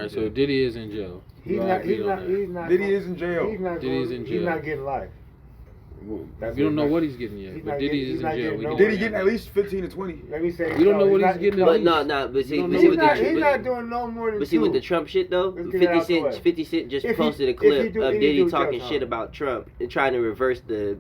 right, so Diddy is in jail. He's not. Diddy is in jail. Diddy's in jail. He's not getting life. We don't know what he's getting yet, but Diddy is in jail. Diddy getting at least 15 to 20. Let me say. We don't know what he's getting. But but see, he's not doing no more than. But see, with the Trump shit though, 50 Cent just posted a clip of Diddy talking shit about Trump and trying to reverse the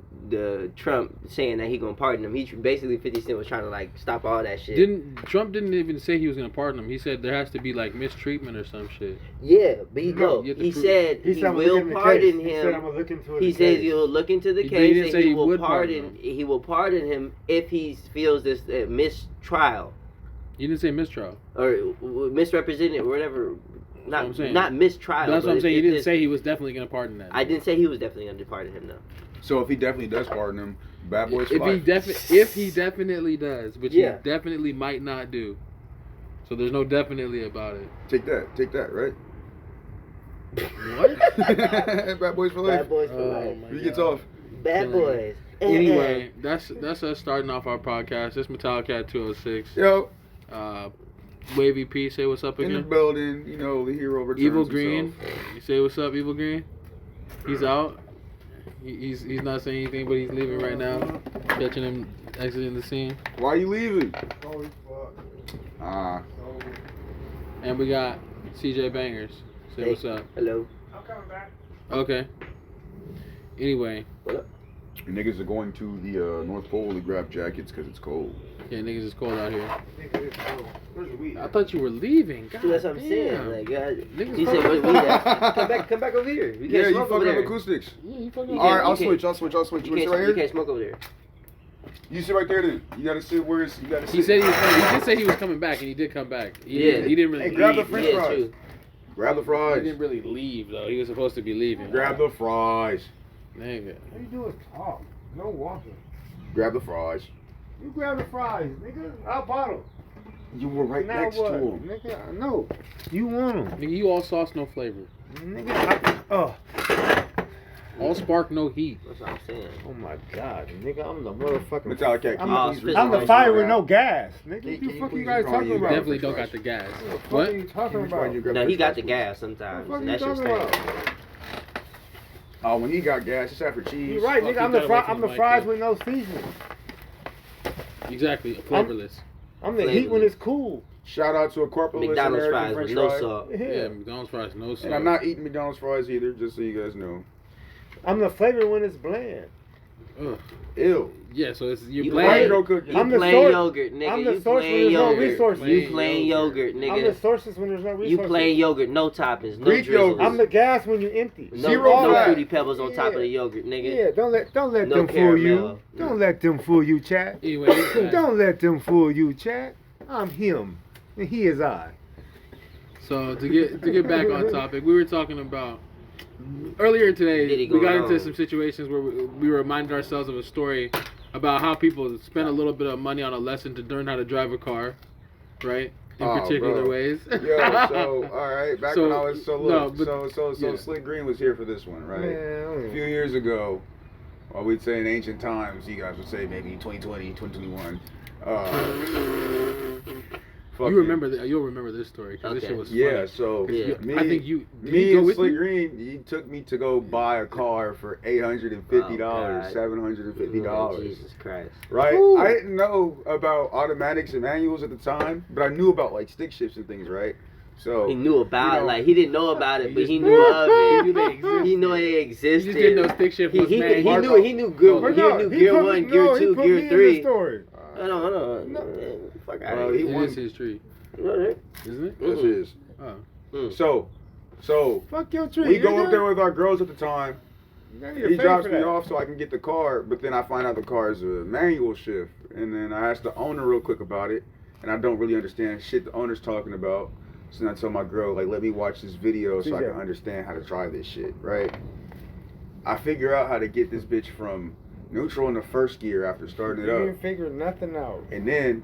Trump saying that he gonna pardon him. He basically 50 Cent was trying to like stop all that shit. Trump didn't even say he was gonna pardon him. He said there has to be like mistreatment or some shit. Yeah, but he said he will pardon him. He says he'll look into the case and he will pardon. He will pardon him if he feels this mistrial. He didn't say mistrial or misrepresented or whatever. Not mistrial. That's what I'm saying. He didn't say he was definitely gonna pardon that. I didn't say he was definitely gonna pardon him though. So if he definitely does pardon him, Bad Boys for life. If he definitely does, which he definitely might not do. So there's no definitely about it. Take that, right? What? Bad Boys for life. Bad Boys for life. He gets off. Bad Boys. Anyway, that's us starting off our podcast. It's Metallica 206. Yo. Wavy P, say what's up again. In the building, you know, the hero returns Evil Green, himself. you say what's up, Evil Green? He's out. He's not saying anything, but he's leaving right now. Catching him exiting the scene. Why are you leaving? And we got CJ Bangers. Say what's up. Hello. I'm coming back. Okay. Anyway. What up? Niggas are going to the North Pole to grab jackets because it's cold. Yeah, niggas, it's cold out here. Where's the weed? I thought you were leaving. God, that's what I'm saying. damn. Like, Niggas he said, "Where's weed at? Come back over here. We can't You smoke over fucking up there. acoustics. Yeah, you fucking. All right, I'll you switch. You want to sit right You here? can't smoke over there. You sit right there then. You gotta sit where it's, you gotta sit. He said he did say he was coming back, and he did come back. He didn't really leave. Grab the french fries. True. Grab the fries. He didn't really leave though. He was supposed to be leaving. Grab the fries. Nigga. All you do is talk. No walking. Grab the fries. You grab the fries, nigga. I'll bottle. You were right Now next what? to him. Nigga, no. You want them. Nigga, you all sauce, no flavor. Nigga, All spark, no heat. That's what I'm saying. Oh my god, nigga, I'm the motherfucking. Metallica. I'm the fire with no gas. Nigga, what the fuck you guys talking You about? definitely don't got the gas. What are you talking about? No, he got the gas sometimes. What And the that fuck shit's you talking staying. about? Oh, when he got gas, it's after cheese. You're right, Fuck, nigga. you I'm the gotta fries wait till with no seasoning. Exactly, flavorless. I'm the heat when it's cool. Shout out to a corporate McDonald's American fries French with no fry. salt. Yeah, McDonald's fries, no salt. And I'm not eating McDonald's fries either, just so you guys know. I'm the flavor when it's bland. Ugh. Ew. Yeah, so it's You bland. You I'm the plain source. yogurt, nigga. I'm the You source when plain there's no yogurt. resources. You plain yogurt, I'm the nigga. sources when there's no resources. You plain yogurt, no toppings, no Greek drizzles. yogurt. I'm the gas when you empty. No, Zero no fat. fruity pebbles on top of the yogurt, nigga. Yeah, don't let No them fool caramel. you. Don't let them fool you, chat. Anyway, Don't let them fool you, chat. I'm him, and he is I. so to get back on topic, we were talking about earlier today. Diddy We got going into on. some situations where we reminded ourselves of a story about how people spend a little bit of money on a lesson to learn how to drive a car, right? In particular bro. ways. Yo, so all right, back when I was yeah. Slick Green was here for this one, right? Man, A few years ago, or we'd say in ancient times, you guys would say maybe 2020, 2021. You remember that? You'll remember this story because this Okay. shit was funny. Yeah, so Yeah. I think you. Did Me he go and with Slick you? Green, he took me to go buy a car for $850, Oh, $750. Jesus Christ. Right? Ooh. I didn't know about automatics and manuals at the time, but I knew about like stick shifts and things, right? So He knew about you it. know, Like, he didn't know about it, but he just- knew of He it. knew they existed. He knew it You existed. just didn't know stick shift was He man. knew gear, He gear put one, me- gear he two, put gear me in three. the story. Hold on. No. Fuck Well, out of he here. won. It is his tree, Right. isn't it? This is. Oh. So Fuck your tree. we go nigga. up there with our girls at the time. You need a He favor drops for me that. off so I can get the car, but then I find out the car is a manual shift. And then I asked the owner real quick about it, and I don't really understand shit the owner's talking about. So then I told my girl, like, let me watch this video so I can understand how to try this shit, right? I figure out how to get this bitch from neutral in the first gear after starting it You up. didn't figure nothing out. And then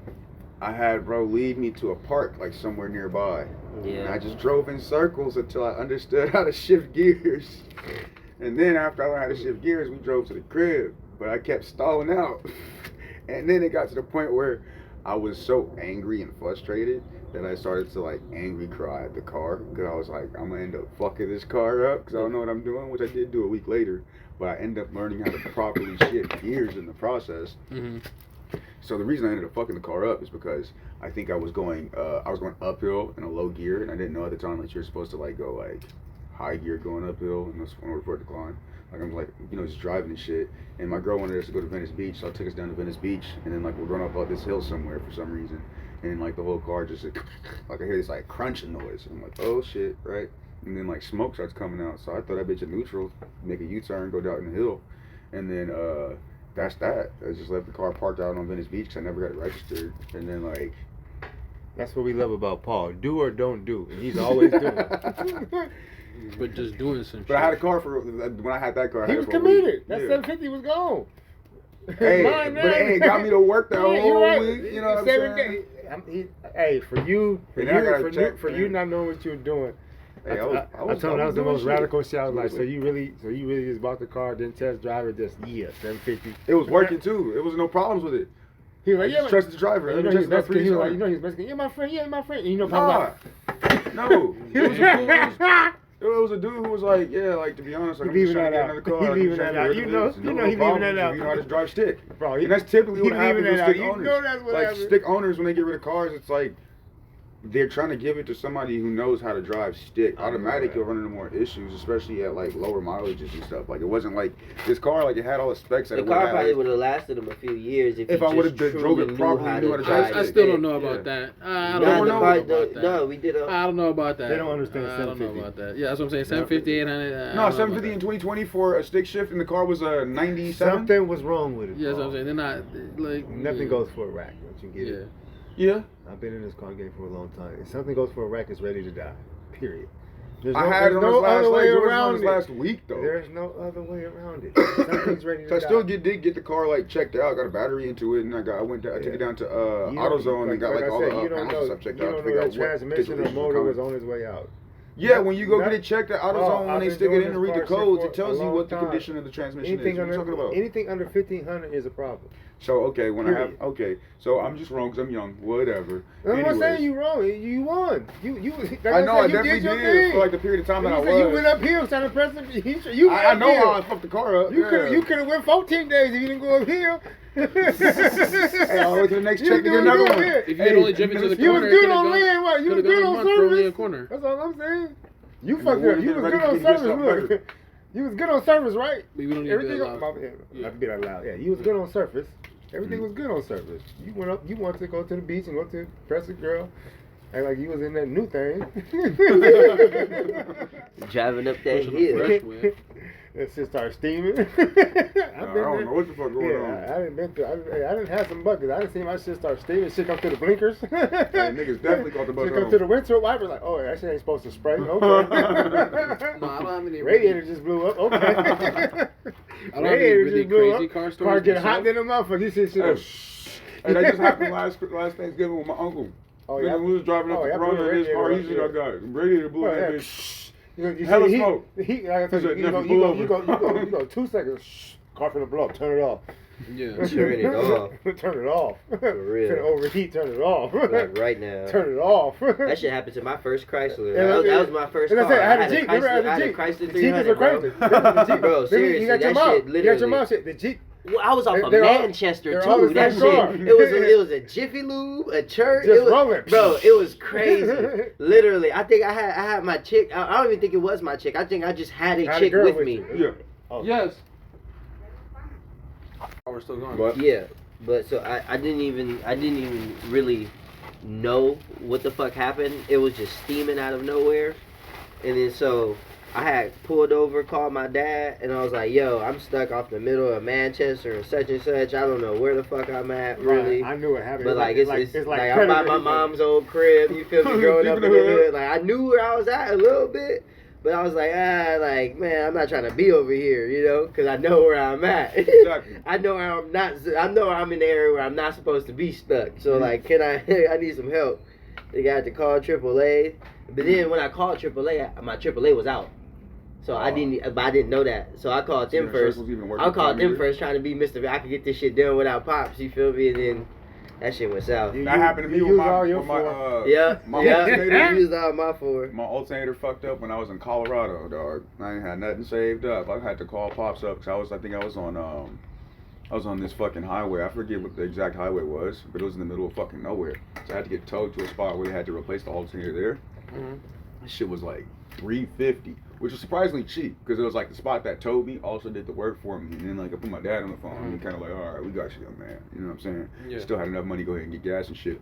I had bro lead me to a park like somewhere nearby. And I Yeah. just drove in circles until I understood how to shift gears. And then after I learned how to shift gears, we drove to the crib. But I kept stalling out. And then it got to the point where I was so angry and frustrated that I started to like angry cry at the car because I was like, I'm gonna end up fucking this car up because I don't know what I'm doing, which I did do a week later, but I ended up learning how to properly shift gears in the process. Mm-hmm. So the reason I ended up fucking the car up is because I think I was going uphill in a low gear, and I didn't know at the time that you're supposed to like go like high gear going uphill in order for it to climb. Like I'm like, just driving and shit. And my girl wanted us to go to Venice Beach, so I took us down to Venice Beach, and then like we're going up this hill somewhere for some reason, and like the whole car just like I hear this like crunching noise. I'm like, oh shit, right? And then like smoke starts coming out, so I thought that bitch in neutral, make a U-turn, go down the hill, and then that's that. I just left the car parked out on Venice Beach because I never got it registered, and then like. That's what we love about Paul. Do or don't do, and he's always doing. But just doing some shit. But I had a car when I had that car. He was committed. That 750 was gone. Hey, but it got me to work that whole week. You know what I'm saying? Hey, for you not knowing what you were doing. Hey, I told him that was the most radical shit. I was like, so you really just bought the car, didn't test drive it, just 750. It was working too. It was no problems with it. He was like, yeah, trust the driver. He was Mexican. He was like, he's Mexican. Yeah, my friend. And you know, no. It was a dude who was like, yeah, like to be honest, like, I'm just trying to get another car. He leaving that out. You know, he leaving that out. You know how to drive stick. Bro, and that's typically what happens with stick owners. You know that's what happens. Like stick owners, when they get rid of cars, it's like they're trying to give it to somebody who knows how to drive stick. Automatic, you'll run into more issues, especially at like lower mileages and stuff. Like it wasn't like this car, like it had all the specs that the car probably would have lasted him a few years if I would have drove it properly. Knew how to drive. I still don't know about that. I don't know about that. No, we did. I don't know about that. They don't understand. I don't know about that. Yeah, that's what I'm saying. 750, 800. No, 750 in 2020 for a stick shift, and the car was a 97. Something was wrong with it. Yeah, that's what I'm saying. They're not like nothing goes for a rack. Don't you get it? Yeah. I've been in this car game for a long time. If something goes for a wreck, it's ready to die. Period. I had no other way around it. Last week though. There's no other way around it. Something's ready to die. So I still did get the car like checked out. Got a battery into it, and I took it down to AutoZone and got like all the panels and stuff checked out. You don't know that transmission or motor was on its way out. Yeah, when you go get it checked at AutoZone, when they stick it in to read the codes, it tells you what the condition of the transmission is. What are you talking about? Anything under 1500 is a problem. So so I'm just wrong because I'm young. Whatever. I'm not saying you wrong. You won. I know. I definitely did for like the period of time that I was. You went uphill trying to press it. I know how I fucked the car up. You could have went 14 days if you didn't go uphill. Hey, I'll wait till the next check to get another one. If you had only driven to the corner, you was good on land. What? You was good on service. Corner. That's all I'm saying. You fucked up. You was good on service. Look, you was good on service, right? We don't need to be loud. Not be that loud. Yeah, you was good on surface. Everything was good on surface. You went up. You wanted to go to the beach and go to press a girl. Act like you was in that new thing. Driving up that hill. That shit started steaming. I don't know what the fuck going on. I didn't have some buckets. I didn't see my shit start steaming. Shit come through the blinkers. Hey, niggas definitely caught the bus. Shit come through the windshield wipers. Like, oh, that shit ain't supposed to spray. Okay. No, I don't have any radiator just blew up. Okay. I don't have any really crazy car stories. Car get hot in the motherfucker. You see shit. And that just happened last Thanksgiving with my uncle. Oh yeah. We was driving up the front of his car. He said, I got it. Radiator blew up. Hella smoke. Like I said, you go 2 seconds. Shh, car finna blow up. Turn it off. Yeah. Turn it off. Turn it off. For real. Finna overheat. Turn it off. Like right now. Turn it off. That shit happened to my first Chrysler. That was my first car. I had a Jeep. I had a Chrysler 300, bro. Seriously, you got your mouth. You got your mouth. The Jeep. Well, I was off of Manchester too. That shit. It was a Jiffy Lube, a church. It was crazy. Literally, I think I had my chick. I don't even think it was my chick. I think I just had a chick with me. Yeah. Oh. Yes. Oh, we're still going. But yeah, but so I didn't even really know what the fuck happened. It was just steaming out of nowhere, and then so I had pulled over, called my dad, and I was like, yo, I'm stuck off the middle of Manchester and such. I don't know where the fuck I'm at, really. I knew it happened. But like, it's like I'm by my mom's old crib, you feel me, growing up in the hood. Like, I knew where I was at a little bit, but I was like, man, I'm not trying to be over here, you know, because I know where I'm at. Exactly. I know I'm in the area where I'm not supposed to be stuck. So, like, I need some help. They got to call AAA. But then when I called AAA, my AAA was out. So I didn't know that. So I called them first. I called them first, trying to be Mr. I could get this shit done without pops. You feel me? And then That shit went south. That happened to me with my alternator. Used all my four. My alternator fucked up when I was in Colorado, dog. I ain't had nothing saved up. I had to call Pops up because I think I was on this fucking highway. I forget what the exact highway was, but it was in the middle of fucking nowhere. So I had to get towed to a spot where they had to replace the alternator there. Mm-hmm. This shit was like $350, which was surprisingly cheap because it was like the spot that towed me also did the work for me. And then like I put my dad on the phone and kind of like, all right, we got you, man. You know what I'm saying? Yeah. Still had enough money to go ahead and get gas and shit.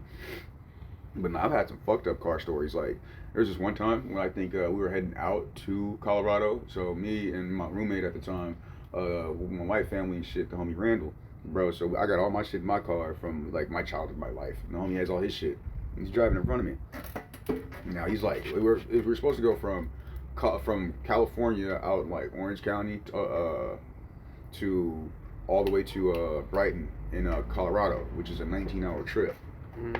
But now I've had some fucked up car stories. Like there was this one time when I think we were heading out to Colorado. So me and my roommate at the time, with my white family and shit, the homie Randall, bro. So I got all my shit in my car from like my childhood, my life. And the homie has all his shit. He's driving in front of me. Now he's like, we were supposed to go from California out in like Orange County to all the way to Brighton in Colorado, which is a 19-hour trip. Mm-hmm.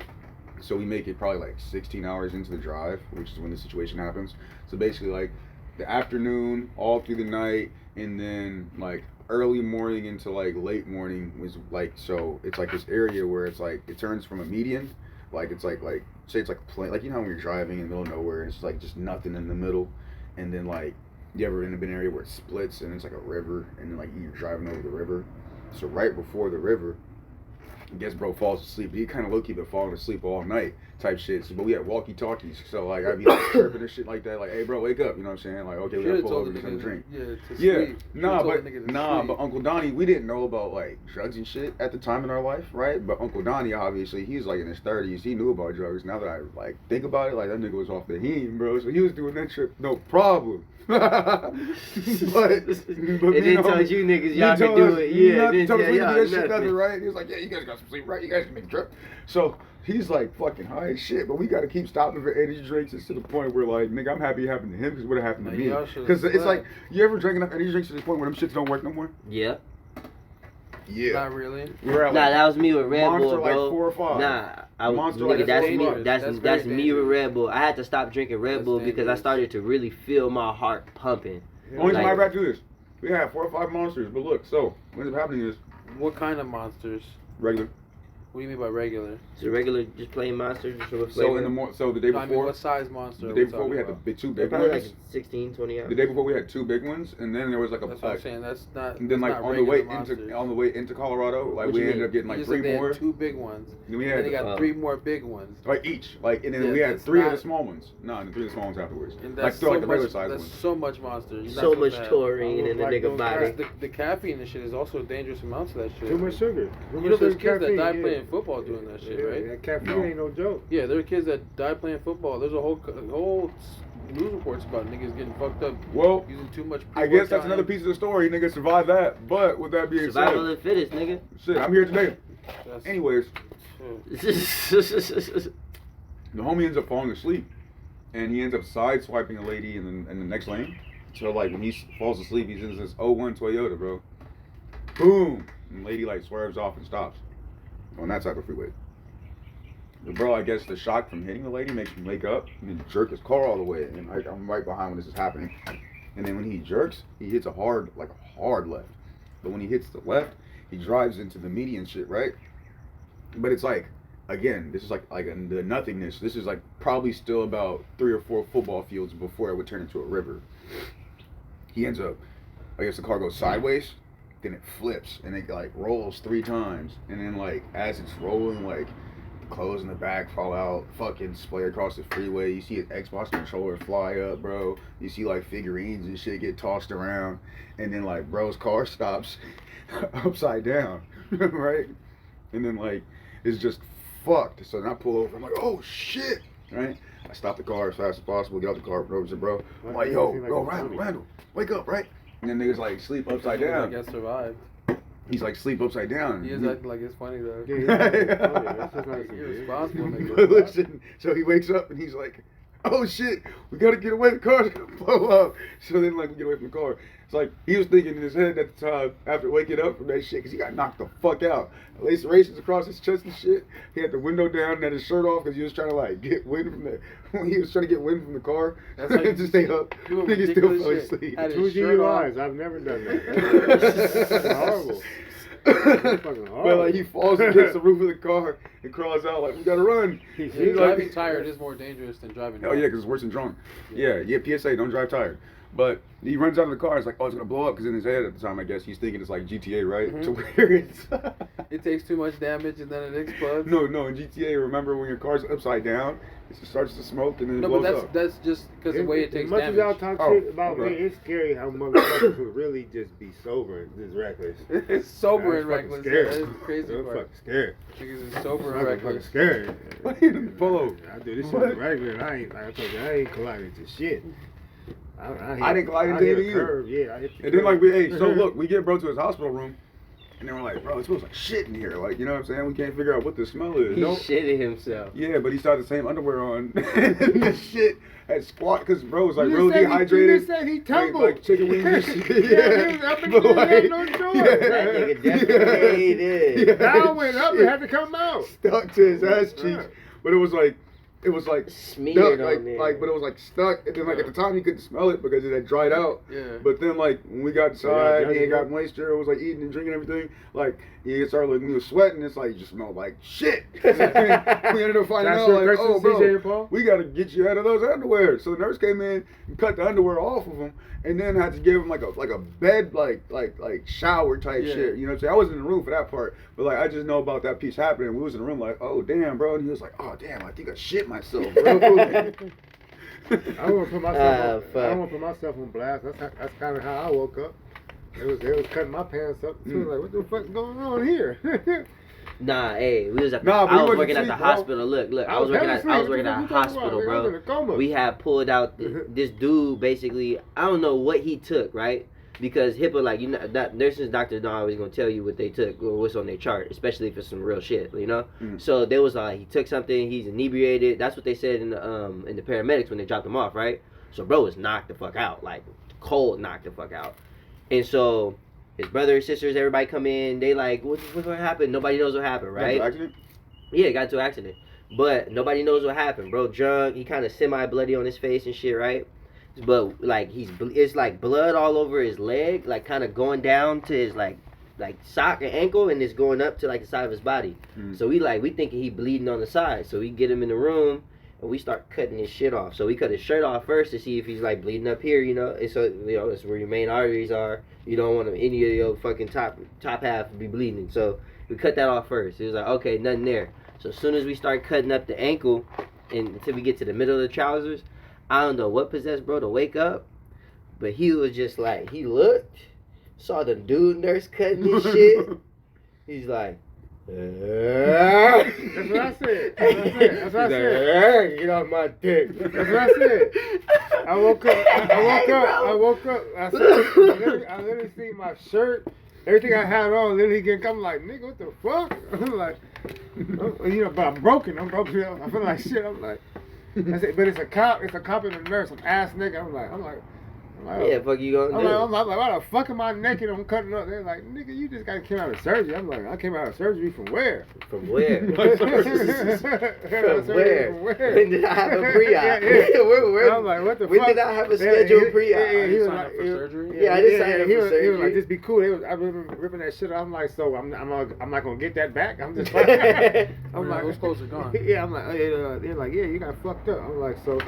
So we make it probably like 16 hours into the drive, which is when the situation happens. So basically like the afternoon all through the night, and then like early morning into like late morning was like, so it's like this area where it's like it turns from a median, like it's like say it's like a plane, like you know when you're driving in the middle of nowhere and it's like just nothing in the middle, and then like you ever been in an area where it splits and it's like a river, and then like you're driving over the river. So right before the river, I guess bro falls asleep. He kind of low-key been falling asleep all night type shit. So, but we had walkie-talkies, so like I'd be like chirping and shit like that, like, hey bro, wake up, you know what I'm saying? Like, okay, we gotta pull over and get some drink. But Uncle Donnie, we didn't know about like drugs and shit at the time in our life, right? But Uncle Donnie, obviously, he's like in his 30s. He knew about drugs. Now that I like think about it, like that nigga was off the heme, bro. So he was doing that trip, no problem. but it didn't tell you niggas y'all could do it. Yeah, it didn't tell y'all that shit nothing, right? He was like, yeah, you guys got some sleep, right? You guys can make a trip. So he's like fucking high as shit, but we got to keep stopping for energy drinks. It's to the point where like, nigga, I'm happy it happened to him because what happened to me? Because it's like, you ever drank enough energy drinks to the point where them shits don't work no more? Yeah. Yeah. Not really. That was me with Red Monster Bull, bro. Like 4 or 5. Monster nigga, like that's me with Red Bull. I had to stop drinking Red Bull because I started to really feel my heart pumping. Only time I ever had to do this. We had 4 or 5 monsters, but look, so what ends up happening is what kind of monsters? regular. What do you mean by regular? So regular, just plain monsters. So the day before. I mean, what size monster? The day before we had the 2 big probably ones. like 16, 20 hours. The day before we had 2 big ones, and then there was like a. That's what I'm saying. That's not. And then like not on the way into Colorado, like we ended up getting like 3 more. 2 big ones. And we they got 3 more big ones. Like each, like, and then we had 3 of the small ones. No, and 3 of the small ones afterwards. And like still like the regular size ones. That's so much monster. So much taurine in the nigga body. The caffeine and shit is also dangerous amounts of that shit. Too much sugar. You know, there's kids that die playing football doing that shit, right? That caffeine ain't no joke. Yeah, there are kids that die playing football. There's a whole news reports about niggas getting fucked up. Well, using too much. I guess that's another piece of the story. Nigga survived that. But with that being said, survival of the fittest, nigga. Shit, I'm here today. Anyways, the homie ends up falling asleep, and he ends up sideswiping a lady in the next lane. So like when he falls asleep, he's in this 01 Toyota, bro. Boom, and the lady like swerves off and stops on that side of the freeway. The bro, I guess the shock from hitting the lady makes him wake up and then jerk his car all the way. And I'm right behind when this is happening. And then when he jerks, he hits a hard left. But when he hits the left, he drives into the median shit, right? But it's like, again, this is like the nothingness. This is like probably still about 3 or 4 football fields before it would turn into a river. He ends up, I guess the car goes sideways, then it flips and it like rolls 3 times. And then like as it's rolling, like clothes in the back fall out, fucking splay across the freeway. You see an Xbox controller fly up, bro. You see like figurines and shit get tossed around, and then like bro's car stops upside down, right? And then like it's just fucked. So then I pull over. I'm like, oh shit, right? I stop the car as fast as possible. Get out the car, bro. Said, bro, I'm like, yo, Randall, wake up, right? And then niggas like sleep upside down. I survived. He's like sleep upside down. He is acting like it's funny though. Irresponsible. But listen, so he wakes up and he's like, oh shit, we gotta get away, the car's gonna blow up. So then like we get away from the car. It's like he was thinking in his head at the time after waking up from that shit, because he got knocked the fuck out. Lacerations across his chest and shit. He had the window down and had his shirt off because he was trying to like get wind from the he was trying to get wind from the car. That's like to stay up. Nigga still fell asleep. 2 DUIs. I've never done that. That's horrible. But like he falls against the roof of the car and crawls out like we gotta run. He's driving tired is more dangerous than driving. Oh yeah, because it's worse than drunk. Yeah, PSA, don't drive tired. But he runs out of the car. It's like, oh, it's gonna blow up because in his head at the time, I guess he's thinking it's like GTA, right? Mm-hmm. To where it's it takes too much damage and then it explodes. No, in GTA, remember when your car's upside down, it just starts to smoke and then it blows up. That's just because the way it takes damage. As much as y'all talk shit about me, it's scary how motherfuckers who really just be sober and just reckless. It's sober and reckless. Scary. That's crazy That's part. fucking scary. Niggas is sober and Fucking reckless. scary. Pull over. I do this shit on the regular and I ain't, like I told you, I ain't colliding to shit. I didn't collide into it either. Yeah, I hit the And then curve. like so look, we get bro to his hospital room, and then we're like, bro, it smells like shit in here. Like, you know what I'm saying? We can't figure out what the smell is. He shitted himself. Yeah, but he still had the same underwear on. The shit had squat because bro was like You real just said dehydrated. You just said he tumbled. Like chicken wings and shit. Yeah, he was up and But down, like, no choice. That nigga definitely did. Yeah. Now went up and had to come out. Stuck to his ass cheeks. But it was like Smeared stuck, on there. but it was like stuck, and then like at the time you couldn't smell it because it had dried out. Yeah. But then like when we got inside, and he got moisture, it was like eating and drinking everything. Like he started like he was sweating. It's like you just smelled like shit. We ended up finding out like, oh bro, we gotta get you out of those underwear. So the nurse came in and cut the underwear off of him, and then had to give him like a bed like shower type shit. You know what I'm saying? I wasn't in the room for that part, but like I just know about that piece happening. We was in the room like, oh damn, bro, and he was like, oh damn, I think I shit myself, bro. I don't want to put myself. I don't want to put myself on blast. That's kind of how I woke up. They was cutting my pants up. So I was like, what the fuck going on here? Nah, hey, we was at Nah, I was wasn't working at the asleep, bro. hospital. Look, I was working at a hospital, bro. We had pulled out this dude. Basically, I don't know what he took, right? Because HIPAA, like, you know, that nurses, doctors don't always gonna tell you what they took or what's on their chart, especially if it's some real shit, you know. So there was like he took something, he's inebriated. That's what they said in the paramedics when they dropped him off, right? So bro was knocked the fuck out, like cold knocked the fuck out. And so his brothers, sisters, everybody come in. They like, what happened? Nobody knows what happened, right? Got into an accident? Yeah, got into an accident, but nobody knows what happened. Bro, drunk. He kind of semi bloody on his face and shit, right? But like it's like blood all over his leg, like kind of going down to his like sock and ankle, and it's going up to like the side of his body. So we thinking he bleeding on the side. So we get him in the room and we start cutting his shit off. So we cut his shirt off first to see if he's like bleeding up here, you know. And so that's where your main arteries are. You don't want any of your fucking top half to be bleeding. So we cut that off first. It was like, okay, nothing there. So as soon as we start cutting up the ankle and until we get to the middle of the trousers, I don't know what possessed bro to wake up, but he was just like, he looked, saw the dude nurse cutting his shit. He's like, That's what I said. That's what I said. Get off my dick. That's what I said. I woke up. I literally see my shirt, everything I had on. Literally getting, I'm like, nigga, what the fuck? I'm like, you know, but I'm broken. I feel like shit. I'm like, I said, but it's a cop and a nurse, an ass nigga. I'm like, yeah, fuck you gonna do? I'm like, why the fuck am I naked? I'm cutting up. They're like, nigga, you just came out of surgery. I'm like, I came out of surgery from where? From where? From where? When did I have a pre-op? Where, I'm like, what the when fuck? did I have a scheduled pre-op? He was like, for surgery? Yeah, I just signed up for surgery. He was like, just be cool. I was ripping that shit off. I'm like, so I'm not gonna get that back. I'm just I'm like, those clothes are gone. Yeah, I'm like, they're like, yeah, you got fucked up. I'm like, so.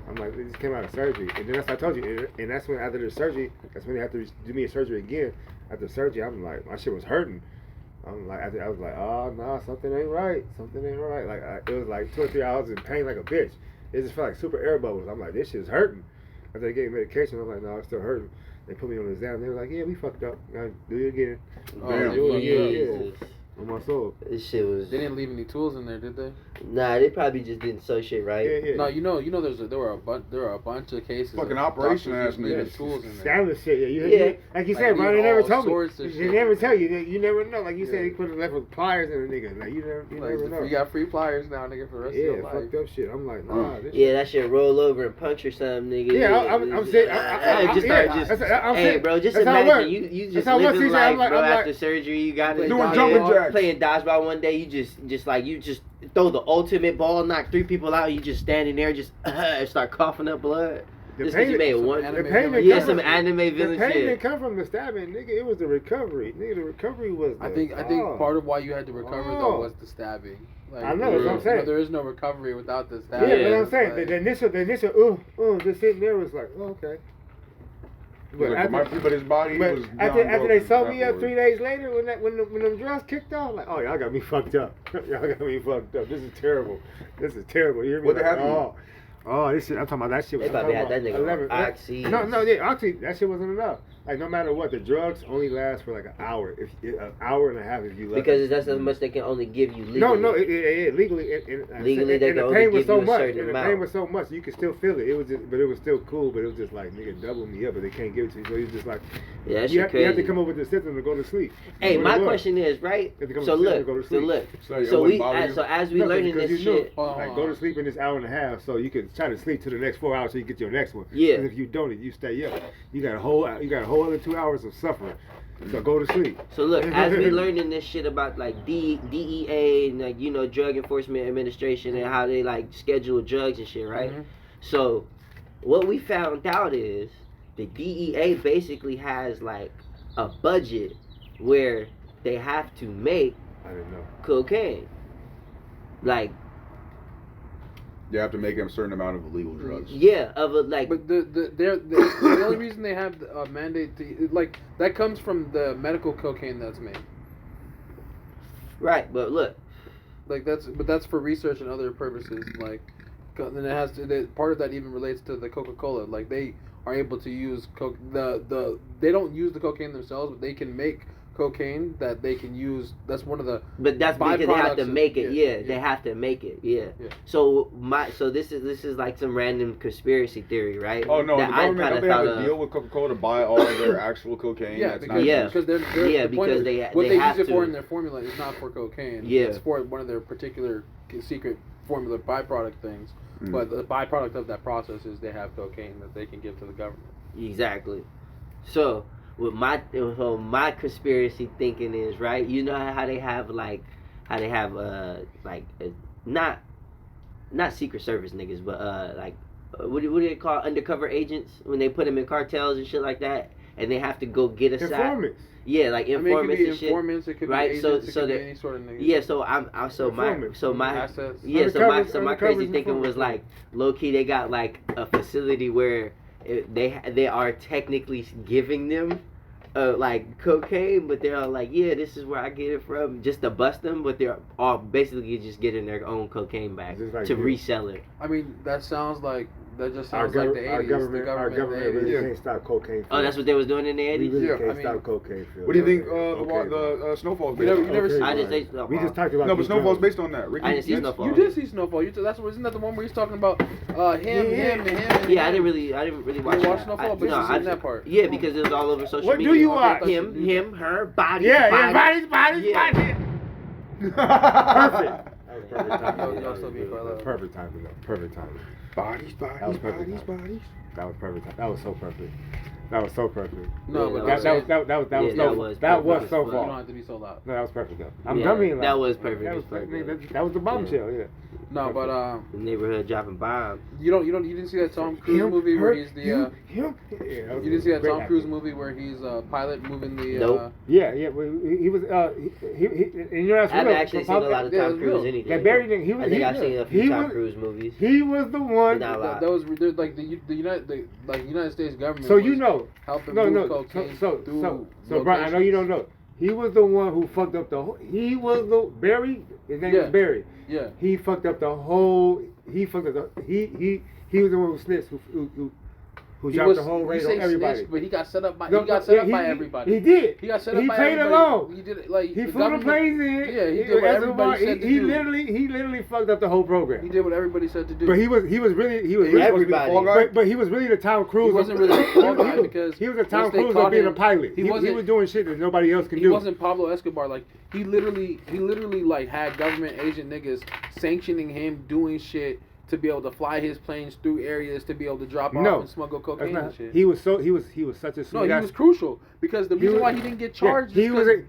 I'm like, they just came out of surgery. And then that's what I told you. And that's when, after the surgery, that's when they have to do me a surgery again. After surgery, I'm like, my shit was hurting. I'm like, I was like, oh, no, something ain't right. Like, it was like 2 or 3 hours in pain like a bitch. It just felt like super air bubbles. I'm like, this shit's hurting. After they gave me medication, I'm like, no, it's still hurting. They put me on the exam. They were like, yeah, we fucked up. Now do it again. Damn. On my soul. This shit was. They didn't leave any tools in there, did they? Nah, they probably just didn't sew shit right. Yeah. No, you know, there were a bunch of cases. Fucking of operation doctors ass leaving niggas. tools in there. Scandalous shit, Yeah. Like you Like, said, bro, they never all told me. sorts of They shit. never tell you. You never know. Like you said, Yeah. he could have left with pliers in a nigga. Like you never know. You got free pliers now, nigga, for the rest of your life. Fucked up shit. I'm like, nah. This Yeah, that shit roll over and punch or something, nigga. Yeah, I'm saying. Hey, bro, just imagine you just living life, bro. After surgery, you got it. Doing jumping jacks. Playing dodgeball one day, you just throw the ultimate ball, knock 3 people out. You just standing there, just start coughing up blood. Just because you made one. The pain Yeah, some anime villain shit. The pain shit. didn't come from the stabbing, nigga. It was the recovery, nigga. The recovery was. I think part of why you had to recover though was the stabbing. Like, I know, that's what I'm saying. There is no recovery without the stabbing. Yeah, but I'm saying the initial, just sitting there was like, okay. But his body was. After they sewn me up 3 days later, when them drugs kicked off, like, oh, y'all got me fucked up. Y'all got me fucked up. This is terrible. You hear me? What happened? Oh, this shit. I'm talking about that shit. They probably had that nigga 11, Oxy. Oxy. That shit wasn't enough. Like no matter what, the drugs only last for like an hour, an hour and a half if you let because that's how much they can only give you legally. No, legally. Legally, they can only give you a certain amount. The pain was so much, you could still feel it. It was just, but it was still cool. But it was just like nigga, double me up, but they can't give it to you. So you just like, yeah, that's you crazy. have to come up with the system to go to sleep. Hey, my question is right. So as we learning this shit, like go to sleep in this hour and a half, so you can try to sleep to the next 4 hours, so you get your next one. Yeah. Because if you don't, you stay up. You got a whole other 2 hours of suffering. So go to sleep. So look, as we learning this shit about like DEA and like Drug Enforcement Administration and how they like schedule drugs and shit, right? Mm-hmm. So what we found out is the DEA basically has like a budget where they have to make cocaine. Like you have to make a certain amount of illegal drugs. Yeah, But the only reason they have a mandate to like that comes from the medical cocaine that's made. Right, but look, like that's for research and other purposes. Like, then it has to. Part of that even relates to the Coca-Cola. Like they are able to use they don't use the cocaine themselves, but they can make cocaine that they can use. That's one of the. But that's because they have to make it. Yeah, they have to make it. Yeah. So this is like some random conspiracy theory, right? Oh no, the government don't they have a deal with Coca-Cola to buy all of their actual cocaine? Yeah, because they what they use it for in their formula is not for cocaine. Yeah, it's for one of their particular secret formula byproduct things. Mm. But the byproduct of that process is they have cocaine that they can give to the government. Exactly. So. With my conspiracy thinking is right. You know how they have not Secret Service niggas, but what do they call undercover agents when they put them in cartels and shit like that, and they have to go get a side. Informants. Yeah, like informants and shit. Informants, it could right? Be agents, so it could be any sort of niggas. Yeah, so my crazy thinking was like low key they got like a facility where. They are technically giving them like cocaine, but they're all like, yeah, this is where I get it from, just to bust them, but they're all basically just getting their own cocaine back to resell it. I mean, that just sounds like the 80s. Our government really can't stop cocaine. Oh, that's what they was doing in the 80s? We really can't stop cocaine. What do you think the Snowfall's based on? You never seen I didn't say Snowfall. We just talked about but Snowfall's based on that. I didn't see Snowfall. You did see Snowfall. Isn't that the one where he's talking about him? Yeah, I didn't really watch that. Snowfall, but you seen that part. Yeah, because it was all over social media. What do you watch? Him, her, body. Yeah, body. Perfect. Perfect timing. Bodies. That was perfect. That was so perfect. No, but that was so far. You don't have to be so loud. No, that was perfect though. That was perfect. That was the bombshell. Yeah. No, but the neighborhood dropping bombs. You didn't see that Tom Cruise movie where he's the you didn't see that Tom Cruise movie where he's a pilot moving the Nope. Yeah, he was and I haven't actually seen a lot of Tom Cruise anything. That Barry thing, I think I've seen a few Tom Cruise movies. He was the one that was like the United States government. So you know, helping move cocaine so Brian, I know you don't know. He was the one who fucked up the whole. He was the Barry. His name was Barry. Yeah. He fucked up the whole. He fucked up the. He was the one who snitched. Who dropped the whole rate on everybody. Snitched, but he got set up by everybody. He did. He got set up by everybody. He played along. He did it like he flew the planes in. Yeah, he did what everybody said to do. He literally fucked up the whole program. He did what everybody said to do. But he was really everybody. But he was really the Tom Cruise. He wasn't really the fall guy because he was the Tom Cruise of being a pilot. He was doing shit that nobody else can do. He wasn't Pablo Escobar. Like he literally like had government agent niggas sanctioning him doing shit to be able to fly his planes through areas to be able to drop off and smuggle cocaine and shit. He was such a sweet he was crucial because the reason why he didn't get charged. He was a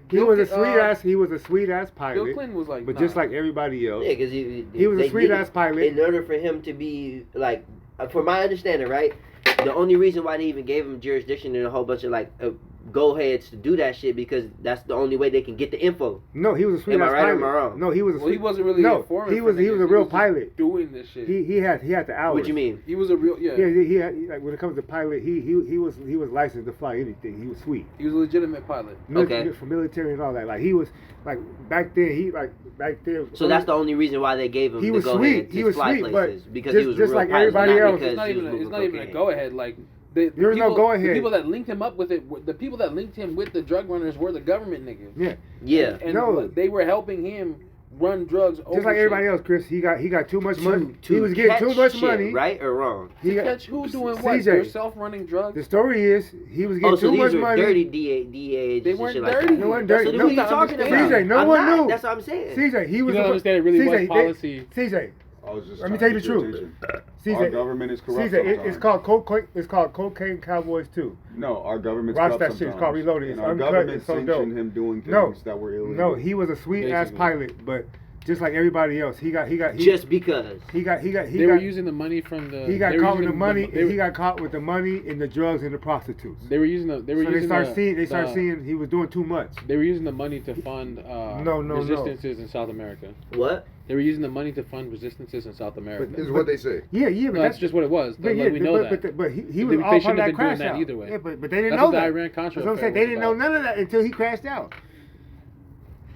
sweet ass pilot. Bill Clinton was like, but just like everybody else. Yeah, because he was a sweet ass pilot. In order for him to be like, for my understanding, right, The only reason why they even gave him jurisdiction and a whole bunch of like go-aheads to do that shit because that's the only way they can get the info. No, he was a sweet Am I ass right pilot. or am I wrong? No, he was a sweet. He wasn't really no, informant. he was a real pilot doing this shit. He had the hours. What you mean? He was a real He had like when it comes to pilot, he was licensed to fly anything. He was sweet. He was a legitimate pilot. Okay. For military and all that. Like he was like back then. So that's the only reason why they gave him he the was go sweet. ahead He to was fly sweet, places but because just, he was a just real like pilot, everybody not else. because It's not he was even moving it's not even a cocaine. go ahead. Like the There was no people, go-ahead. The people that linked him up with it, the people that linked him with the drug runners were the government niggas. Yeah. Yeah. And No. they were helping him run drugs. Just like everybody else, Chris, he got too much money. He was getting too catch much shit, money. right or wrong? He got, Catch who doing what? CJ. They're self-running drugs. The story is he was getting Oh, so too much these were money. dirty DA agents They and weren't shit dirty. like that. They weren't That's dirty. what No, we What are you talking about? CJ, no I'm one not. knew. That's what I'm saying. CJ, he was. You don't understand it really was policy. CJ, I was just let me trying tell you to the get truth. your attention. CJ, Our government is corrupt CJ, it's sometimes. called cocaine. It's called Cocaine Cowboys 2. No, our government's Watch corrupt that shit. It's sometimes. called Reloaded. It's And our uncut. government It's so sanctioned dope. him doing things No. that were illegal. No, he was a sweet ass Basically. pilot, but just like everybody else, he got Just because. he got They were using the money from the. he got they were caught with the using money. they were- He got caught with the money and the drugs and the prostitutes. They were using the. They were So using they start seeing he was doing too much. They were using the money to fund No. resistances in South America. What? They were using the money to fund resistances in South America. Is what they say. Yeah, but No, that's just what it was. But Like, we know that. But he They- was they all part shouldn't of that have been doing crash that out. either way. Yeah, but they didn't That's know what the that. Iran-Contra That's what I'm affair saying. They was didn't know about. none of that until he crashed out.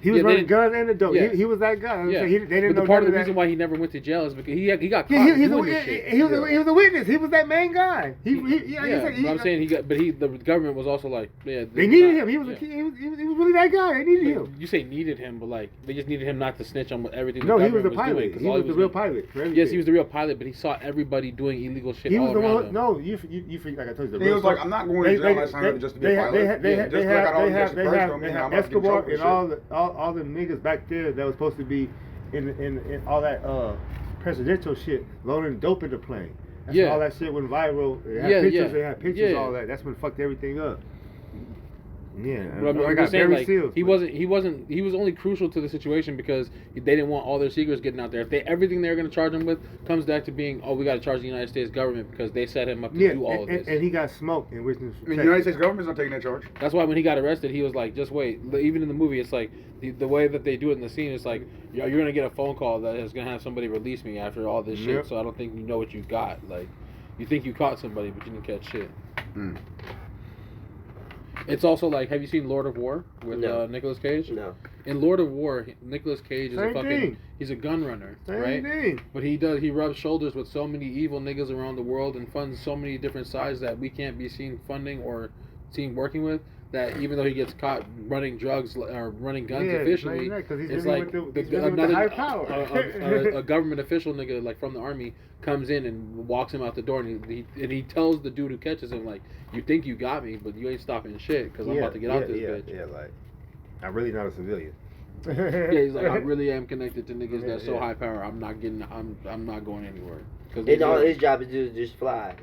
He was Yeah, they running didn't- guns and the dope. yeah. He was that guy. Yeah, They didn't but know the part none of the of that. reason why he never went to jail is because he got caught Yeah, he's doing a, this shit. he was a witness. He was that main guy. But I'm saying the government was also like, yeah. They needed him. Yeah. He was really that guy. They needed him. You say needed him, but like they just needed him not to snitch on everything. No, the he was the government pilot. doing, 'cause He all was the real pilot. Yes, he was the real pilot, but he saw everybody doing illegal shit He all was the around one. him. No, you like I told you. The He real was like, story. I'm not going to jail unless I'm just to be a pilot. They I'm have Escobar and all the niggas back there that was supposed to be in all that presidential shit, loading dope in the plane. That's when all that shit went viral. They had pictures. They had pictures. All that. That's when fucked everything up. Yeah, But I'm just saying, like, he was only crucial to the situation because they didn't want all their secrets getting out there. If everything they were going to charge him with comes back to being, oh, we got to charge the United States government because they set him up to do all of this. And he got smoked in witness. The United States government's not taking that charge. That's why when he got arrested, he was like, just wait. Even in the movie, it's like, the way that they do it in the scene, it's like, you're going to get a phone call that is going to have somebody release me after all this shit, so I don't think you know what you got. Like, you think you caught somebody, but you didn't catch shit. Mm. It's also like, have you seen Lord of War with Nicolas Cage? No. In Lord of War, Nicolas Cage is he's a gun runner, right? Thing. But he rubs shoulders with so many evil niggas around the world and funds so many different sides that we can't be seen funding or seen working with. That even though he gets caught running drugs or running guns officially, it's like a government official nigga like from the army comes in and walks him out the door and he tells the dude who catches him like, you think you got me, but you ain't stopping shit because I'm about to get out this bitch. Yeah, like I'm really not a civilian. Yeah, he's like, I really am connected to niggas that's so high power. I'm not going anywhere. And all his job is to just fly.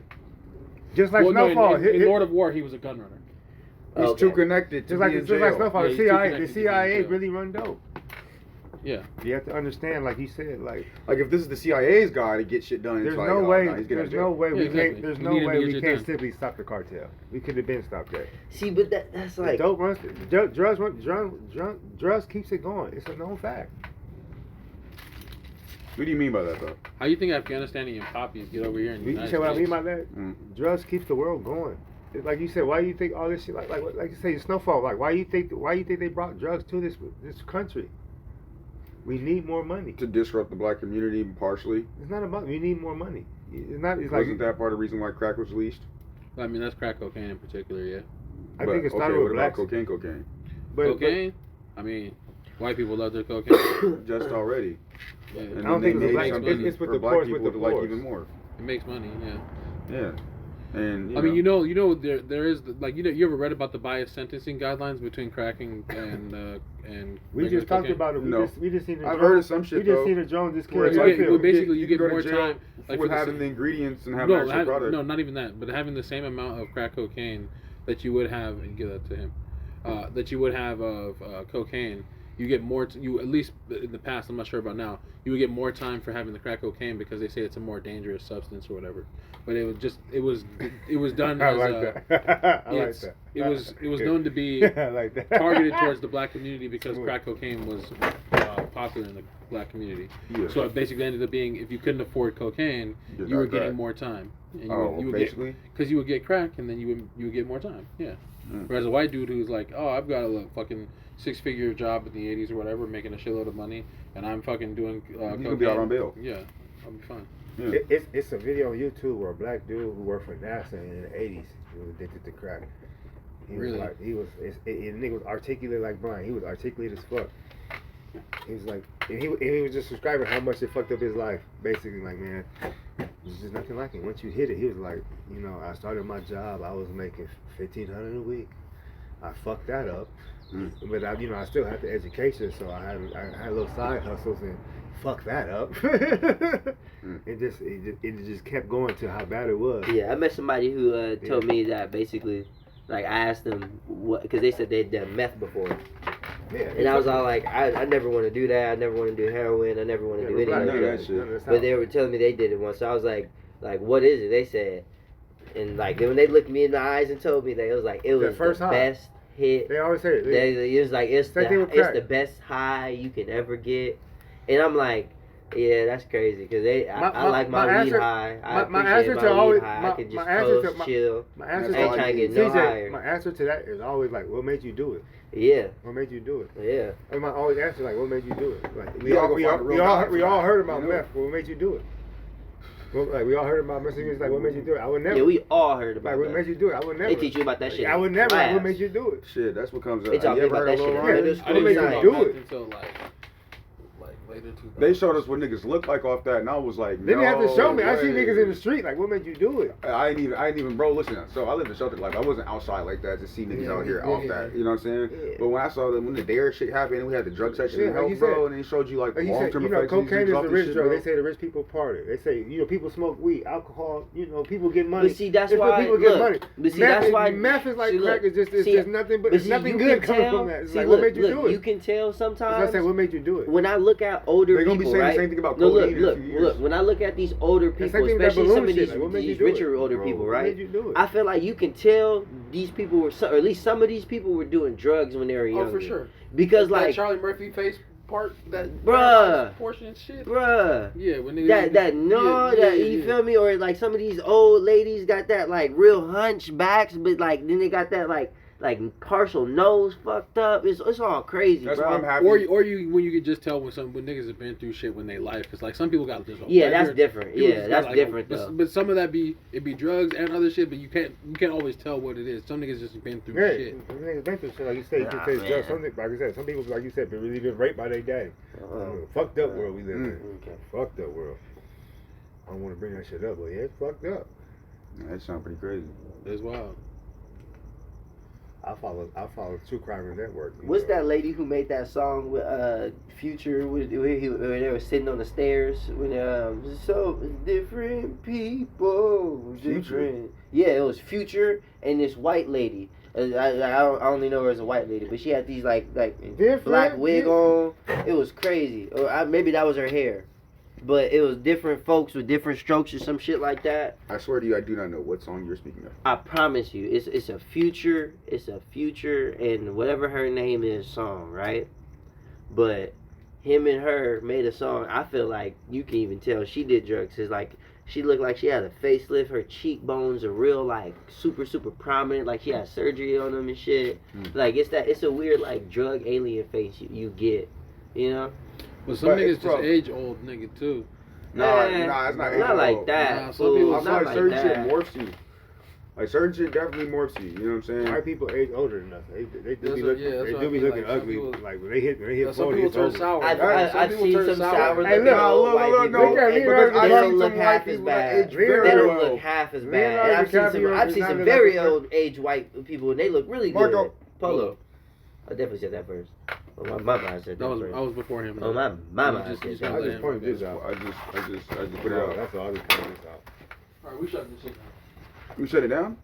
Just like Snowfall. In Lord of War, he was a gun runner. He's too connected to be in jail. Just like Snowfall. Yeah, the CIA really run dope. Yeah. You have to understand, like you said, like if this is the CIA's guy to get shit done, there's it's like, no oh, way. no, he's There's getting no way we exactly. can't. There's We no need him way to get we shit can't done. simply stop the cartel. We could have been stopped that. See, but that's like Dope runs. Drugs keeps it going. It's a known fact. What do you mean by that, though? How do you think Afghanistani and poppies get over here in the You United say what I States? mean by that? Mm. Drugs keeps the world going. It's like you said, why do you think all this shit? Like you say, Snowfall. Like why you think they brought drugs to this country? We need more money. To disrupt the black community partially. It's not about we need more money. It's not. It's Wasn't like that part of the reason why crack was leased? I mean, that's crack cocaine in particular, yeah. I think it started with what about blacks. cocaine? Cocaine? I mean, white people love their cocaine. Just already. Yeah. And I don't then think they it's made black. something It's with for the black poor. people With the to like poor. even more. It makes money, yeah. Yeah. And I mean, you know, there is like you ever read about the biased sentencing guidelines between cracking and We regular just talked cocaine? about it. We just seen. I've heard of some shit We just though. seen a Jones just where killed. it's like, basically you get can go more to jail time like with for having the ingredients and having actual product. No, not even that, but having the same amount of crack cocaine that you would have, and give that to him, that you would have of cocaine, you get more. You at least in the past, I'm not sure about now. You would get more time for having the crack cocaine because they say it's a more dangerous substance or whatever. But it was done. I as like that. I like that. It was known to be I like that. targeted towards the black community because crack cocaine was popular in the black community. Yeah. So it basically ended up being if you couldn't afford cocaine, you were getting more time. And you would basically. Because you would get crack and then you would get more time. Yeah. Whereas a white dude who's like, oh, I've got a fucking 6-figure job in the 80s or whatever, making a shitload of money, and I'm fucking doing cocaine. You could be out on bail. Yeah, I'll be fine. Yeah. It's a video on YouTube where a black dude who worked for NASA in the 80s was addicted to crack. The nigga was articulate like Brian. He was articulate as fuck. He was like, and he was just describing how much it fucked up his life. Basically, like, man, there's just nothing like it. Once you hit it, he was like, you know, I started my job. I was making $1,500 a week. I fucked that up, but I still had the education, so I had little side hustles and fuck that up. It just kept going to how bad it was. Yeah, I met somebody who told me that basically, like I asked them what, because they said they'd done meth before. Yeah, and I was all like, I never want to do that. I never want to do heroin. I never want to do any of that shit. But they were telling me they did it once. So I was like, what is it? They said, and like when they looked me in the eyes and told me that, it was like it was the best hit. They always say it. It was like it's the best high you can ever get. And I'm like, yeah, that's crazy because I like my weed high. I appreciate my weed high. I can just coast, chill. I ain't trying to get no higher. My answer to that is always like, what made you do it? Yeah. What made you do it? Yeah. And my always answer like, what made you do it? Like we all heard about meth. What made you do it? Well, like we all heard about messages like, what made you do it? I would never. Yeah, we all heard about like, what made you do it? I would never. They teach you about that shit. I would never. Like, what made you do it? Shit, that's what comes up. They taught me about that shit. What made you do it? Until like later 2000s. They showed us what niggas look like off that, and I was like, they didn't have to show me. I see niggas in the street. Like, what made you do it? I ain't even, bro. Listen, so I lived a shelter life. I wasn't outside like that to see niggas out here off that. You know what I'm saying? Yeah. But when I saw them, when the dare shit happened, and we had the drug section in health, bro, and they showed you like long-term effects. Cocaine is the rich drug. They say the rich people party. They say people smoke weed, alcohol. People get money. But see, that's why people get money. But see, that's why meth is like crack. It's just nothing. But it's nothing good coming from that. It's like, what made you do it? You can tell sometimes. I say, what made you do it? When I look at older people, right? Same thing about look. When I look at these older people, especially some of these richer older people, right? I feel like you can tell these people were, or at least some of these people were doing drugs when they were younger. Oh, for sure. Because that like Charlie Murphy face part, that portion of shit. Bruh. Yeah, when they you feel me? Or like some of these old ladies got that like real hunchbacks, but like then they got that like partial nose fucked up. It's all crazy, that's bro. Why I'm happy. Or you when you can just tell when niggas have been through shit when they life, because like some people got this. That's different. Yeah, that's different though. But some of that be drugs and other shit. But you can't always tell what it is. Some niggas just been through shit. Niggas been through shit like you said. You can taste drugs. Something like I said. Some people like you said been really been raped by their daddy. Fucked up world we live in. Fucked up world. I don't want to bring that shit up, but yeah, it's fucked up. Yeah, that sounds pretty crazy. It's wild. I follow True Crime Network. What's that lady who made that song with Future where they were sitting on the stairs when so different people different. Yeah, it was Future and this white lady. I only know her as a white lady, but she had these like black wig on. It was crazy. Or maybe that was her hair. But it was different folks with different strokes or some shit like that. I swear to you, I do not know what song you're speaking of. I promise you, it's a Future and whatever her name is song, right? But him and her made a song. I feel like you can even tell she did drugs. It's like she looked like she had a facelift. Her cheekbones are real like super prominent. Like she had surgery on them and shit. Like it's a weird like drug alien face you get, you know. But some niggas just age old nigga too. Nah, it's not age not like old. that. Nah, some people I feel like certain shit morphs you. Like certain shit definitely morphs you. You know what I'm saying? White people age older than us. They do be looking ugly. Like when they hit 40, some people turn sour. I've seen some sour. Hey, look, they don't look half as bad. They don't look half as bad. I've seen some very old age white people and they look really good. Polo. I definitely said that first. Well, my mama said that first. I was before him. Oh, my mama said that. I just pointed this out. I just put it out. That's all. I just pointed this out. Alright, we shut this shit down. We shut it down?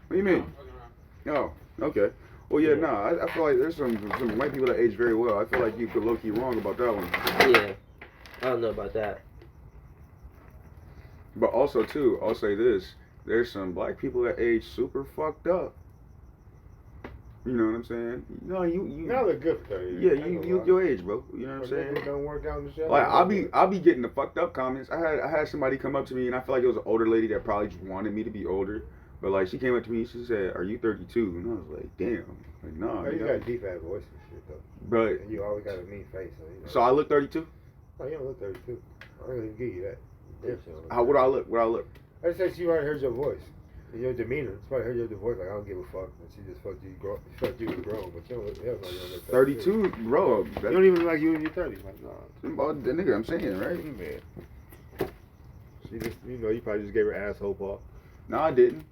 What do you mean? Oh, okay. Well, yeah, I feel like there's some white people that age very well. I feel like you could low-key wrong about that one. Yeah, I don't know about that. But also, too, I'll say this. There's some black people that age super fucked up. You know what I'm saying? No, you now they're good for 30 yeah, years. you your age, bro. You know what I'm saying? Don't work out in the show. Like I'll be getting the fucked up comments. I had somebody come up to me and I feel like it was an older lady that probably just wanted me to be older. But like she came up to me, she said, "Are you 32?" And I was like, "Damn." Like, no. You got a deep ass voice and shit though. But and you always got a mean face. So I look 32. No, you don't look 32. I don't even give you that. How would I look? What I look? I just said she already heard your voice. Your demeanor. She probably heard your voice like I don't give a fuck. And she just fucked you. Fucked you and grown. But you don't look. Hell no, you don't look 32, bro. You don't even look like you in your 30s. Like nah. About the nigga I'm saying, right? Man. She just, you probably just gave her asshole Paul. No, I didn't.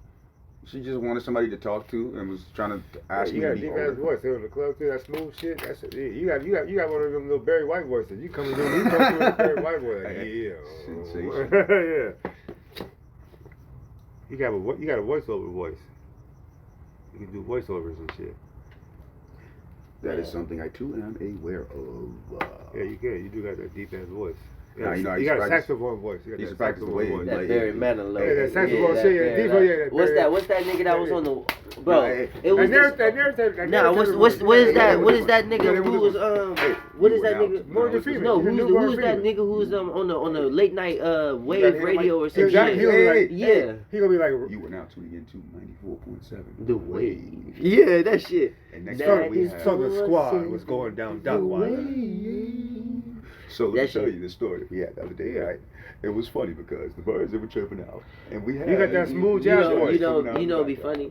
She just wanted somebody to talk to and was trying to ask me to be You got a older. deep ass voice. In the club too, that smooth shit. That's it. You got one of them little Barry White voices. You come through with a Barry White voice. Like, Sensation. yeah. You got a voiceover voice. You can do voiceovers and shit. That is something I too am aware of. Yeah, you can. You do got that deep ass voice. Nah, you got a saxophone voice. You got that practice saxophone voice. That Barry Manilow. Yeah, that saxophone shit. Yeah, deep voice. Yeah, What's that nigga that was on the bro? It was what is that nigga who was what is that nigga? Morgan Freeman. No, who's that nigga who's on the late night wave radio or some shit? Yeah. He gonna be like, you are now tuning into 94.7 The Wave. Yeah, that shit. And next time we have Southern Squad was going down Dockwise. So let me tell you this story we had the other day, right? It was funny because the birds, they were chirping out, and we had. You got that smooth jazz voice. You know, be funny.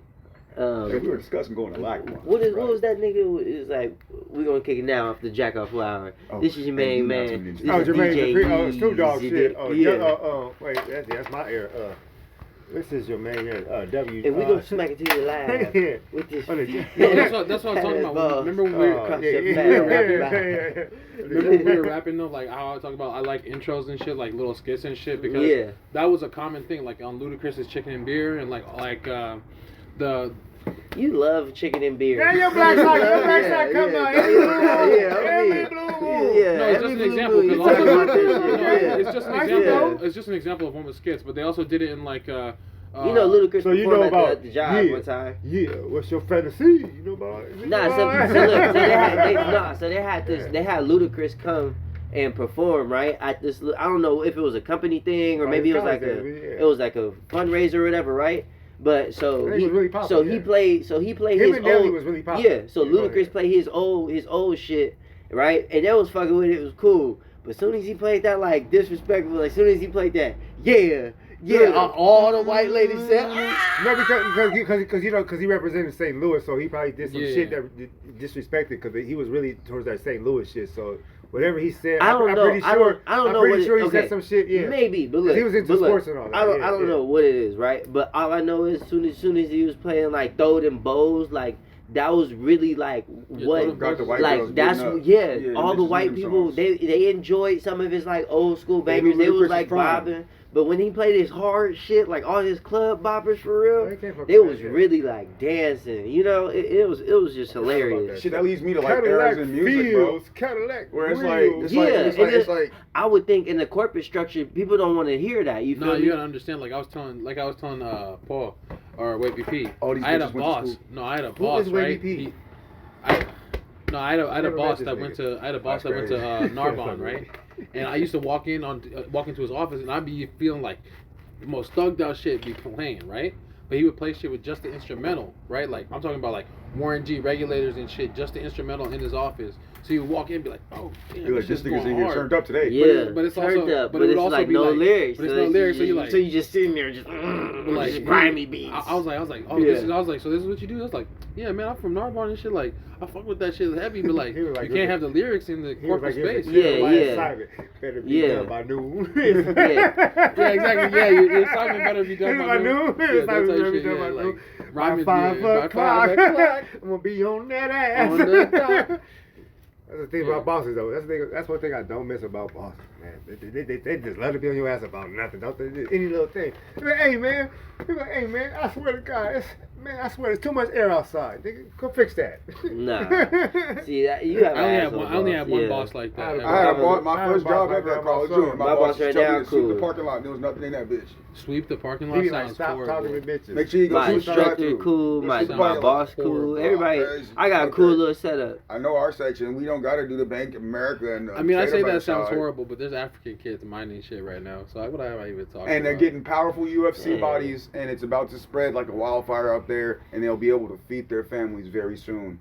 We were discussing going to Lackawanna. What was that nigga? It was like, we're gonna kick it now off the Jack Off Flower. This is your main man. This is Jermaine, DJ Snoop Dogg shit. yeah. Wait, that's my ear. This is your man here, W. And we gonna smack it to you live with this. No, that's what I'm talking about. Remember when we were rapping though, like how I talk about I like intros and shit, like little skits and shit, because that was a common thing, like on Ludacris's Chicken and Beer and like the. You love chicken and beer. Yeah, your black side, come on. No, it's just an example. It's just an example of one of the skits, but they also did it in like. Ludacris performed at the job one time. Yeah, what's your fantasy? You know about it? So they had Ludacris come and perform right at this. I don't know if it was a company thing or maybe it was like a fundraiser or whatever, right? But so he played his old. Was really popular. Yeah, so Ludacris played his old shit, right? And that was fucking with it. It was cool. But as soon as he played that like disrespectful, like as soon as he played that, all the white ladies said, no, because he represented St. Louis, so he probably did some shit that disrespected because he was really towards that St. Louis shit. So whatever he said, I'm pretty sure he said some shit. Yeah, maybe, but look, he was into sports and all that. I don't know what it is, right? But all I know is, soon as he was playing like Throw Them Bows, like that was really like what, like that's all the white people they enjoyed some of his like old school bangers. They was like bobbing. But when he played his hard shit, like all his club boppers for real, they was really like dancing. You know, it was just hilarious. Shit, that leads me to like eras in music, bro. Cadillac, where it's like I would think in the corporate structure, people don't want to hear that. You feel me? You gotta understand. Like I was telling Paul or Wait BP. I had a boss. No, I had a boss. Right? I had a boss that went to Narbonne, right? And I used to walk into his office, and I'd be feeling like the most thugged out shit be playing, right? But he would play shit with just the instrumental, right? Like I'm talking about like Warren G regulators and shit, just the instrumental in his office. So you walk in and be like, oh damn, you're like, this nigga's in here turned up today. Yeah, but it's turned also up, but it's like no lyrics. But it's no lyrics, so you like, so you just sitting there just grimy beats. I was like, so this is what you do? I was like, yeah, man, I'm from Narbonne and shit. Like, I fuck with that shit heavy, but like, you can't have the lyrics in the corporate space. Better be done by noon. Yeah, exactly. Yeah, your assignment better be done by noon. Your assignment better be done by noon. By 5 o'clock, I'm gonna be on that ass. That's the thing about bosses, though. That's one thing I don't miss about bosses, man. They just love to be on your ass about nothing, don't they? Any little thing. They're like, hey, man. I swear to God, Man, I swear, there's too much air outside. Nigga, go fix that. Nah. See, you have I only have one boss like that. I had a boss, my first job ever at College Junior. My boss right now, to sweep the parking lot. There was nothing in that bitch. Sweep the parking lot He be like, sounds stop horrible. talking to bitches. Make sure you go my shoot the instructor drive-thru. cool, my Sounds boss cool, horrible. everybody. Crazy. I got a cool little setup. I know our section. We don't got to do the Bank of America and. I mean, I say Trader that Bank sounds side. horrible, but there's African kids mining shit right now. So what am I even talking And they're about? getting powerful UFC Yeah. bodies, and it's about to spread like a wildfire out there, and they'll be able to feed their families very soon.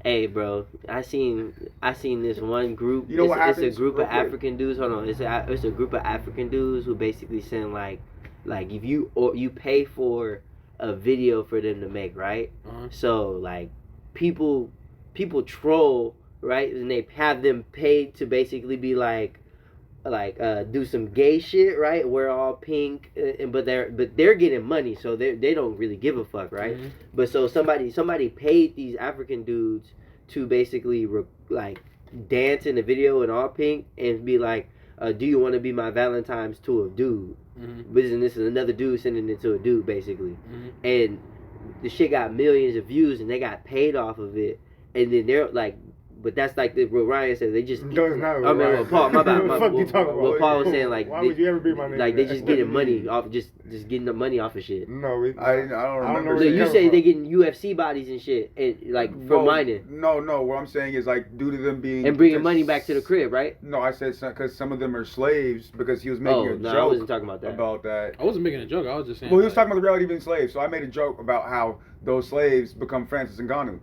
Hey, bro, I seen this one group. You know what It's a happens? group Real of quick. African dudes. Hold on, it's a group of African dudes who basically send like if you pay for a video for them to make, right? Uh-huh. So like people troll, right? And they have them paid to basically be like do some gay shit, right? Wear all pink, but they're getting money, so they don't really give a fuck, right? Mhm. But so somebody paid these African dudes to basically like dance in the video in all pink and be like, do you want to be my Valentine's to a dude? Mhm. This is another dude sending it to a dude basically, Mhm. and the shit got millions of views and they got paid off of it, and then they're like. But that's like what Ryan said. They just. No, it's not. I mean, Ryan. Paul. My bad. What the fuck you talking What about? Paul was saying, like, Why would you ever be my nigga? like they just getting money off, just getting the money off of shit. No, I don't remember. know So where you coming say from. they getting UFC bodies and shit, and like for mining No. What I'm saying is like due to them being and bringing money back to the crib, right? No, I said because some of them are slaves because he was making a No, I joke wasn't talking about that. about that. I wasn't making a joke. I was just saying. Well, he was like, talking about the reality of being slaves, so I made a joke about how those slaves become Francis Ngannou.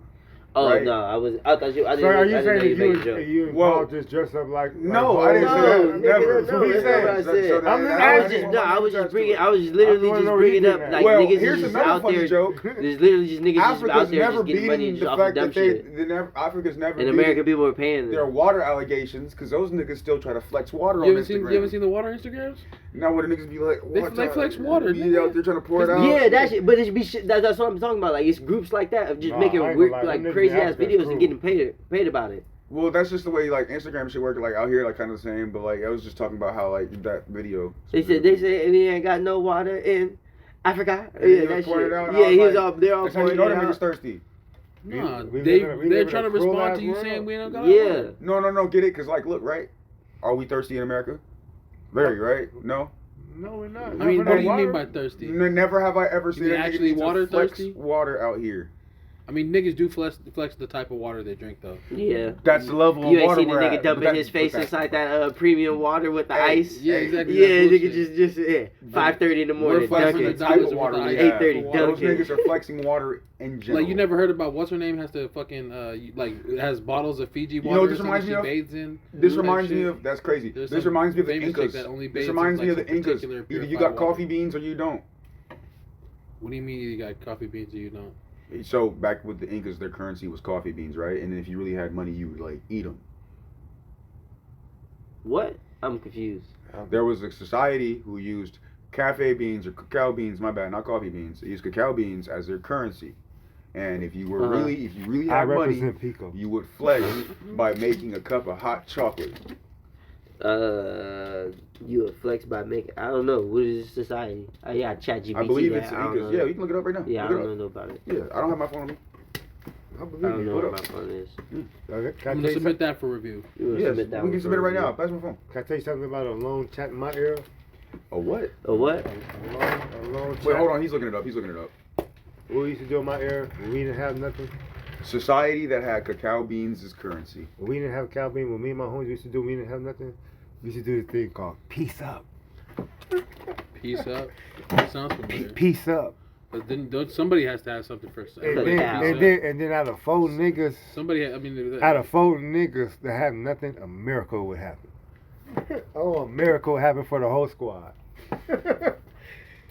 Oh right? no, I thought you. I So are didn't. you I didn't know saying you made a joke. that you and Well, Paul just dress up like No, like I didn't say No, that. nigga, Never. no, So he that's not what I said. said. I'm just I was asking. just I was just bringing. I was just I literally wanna just know where you bringing up getting like at. Well, niggas here's just another out funny there. joke. There's literally just niggas just out Africa's there never just getting money beaten just the off of fact dumb that shit. Africa's never And beaten American people are paying their them. water allegations because those niggas still try to flex water You on haven't Instagram. seen the water Instagrams? Now what the niggas be like? They flex water, Be nigga. out there trying to pour it out. Yeah, that shit. But it be shit. That's what I'm talking about. Like it's groups like that of just Nah, making I ain't weird, gonna lie, like them niggas crazy in ass Africa videos cool. and getting paid about it. Well, that's just the way like Instagram shit work. Like out here, like kind of the same. But like I was just talking about how like that video. They said we ain't got no water in Africa. And he Yeah, was that pouring shit. it out, and I Yeah, was he was like, all they're all That's how you pouring know it them niggas out. thirsty. Nah, we they're live in a trying to cruel respond ass to you world. saying we don't got Yeah. water. No, get it? Cause like, look, right? Are we thirsty in America? Very, right? No. No, we're not. I mean, Not what for do no you mean water. by thirsty? Never have I ever seen mean a nigga actually need to water flex thirsty? water out here. I mean, niggas do flex the type of water they drink, though. Yeah. That's the level You of ain't water seen the we're nigga at. dumping But his that- face but that- inside that premium water with the Hey, ice. Yeah, exactly. Yeah, That's nigga, bullshit. just 5:30 in the morning, We're flexing dunking. the type of dollars water with the we ice. have. 8:30 Water. Those dunking. niggas are flexing water in general. Like, you never heard about what's her name has to fucking like it has bottles of Fiji know water. what this or something reminds me she of? bathes in. This Type reminds me shit. of that's crazy. There's This some reminds me of the famous chick Incas. that only This bathes in, reminds me like, of the some Incas. particular Either you purified got water. coffee beans or you don't. What do you mean you got coffee beans or you don't? So back with the Incas, their currency was coffee beans, right? And then if you really had money, you would like eat them. What? I'm confused. There was a society who used cafe beans or cacao beans. My bad, not coffee beans. They used cacao beans as their currency. And if you were Uh-huh. if you really I had money, represent Pico. you would flex by making a cup of hot chocolate. You would flex by making. I don't know. What is this society? Yeah, ChatGPT. I believe that. it's I don't Incas. know. Yeah, you can look it up right now. Yeah, I Look it don't up. know about it. Yeah, I don't have my phone on me. I I believe don't you. know What what up? my phone is. Okay, can I I'm tell gonna you submit that for review. You wanna Yes, submit that we one can submit it right for now. review? Pass my phone. Can I tell you something about a lone chat in my era? A what? A what? A lone chat. Wait, hold on. He's looking it up. He's looking it up. What we used to do in my era, when we didn't have nothing. Society that had cacao beans as currency. When we didn't have cow bean, when me and my homies used to do, we didn't have nothing. We used to do this thing called peace up. Peace up. That sounds familiar. Peace up. But then somebody has to have something first. And Everybody then, peace and up. then, and then out of 4 niggas, Somebody, I mean, out of 4 niggas that have nothing, a miracle would happen. Oh, a miracle happened for the whole squad.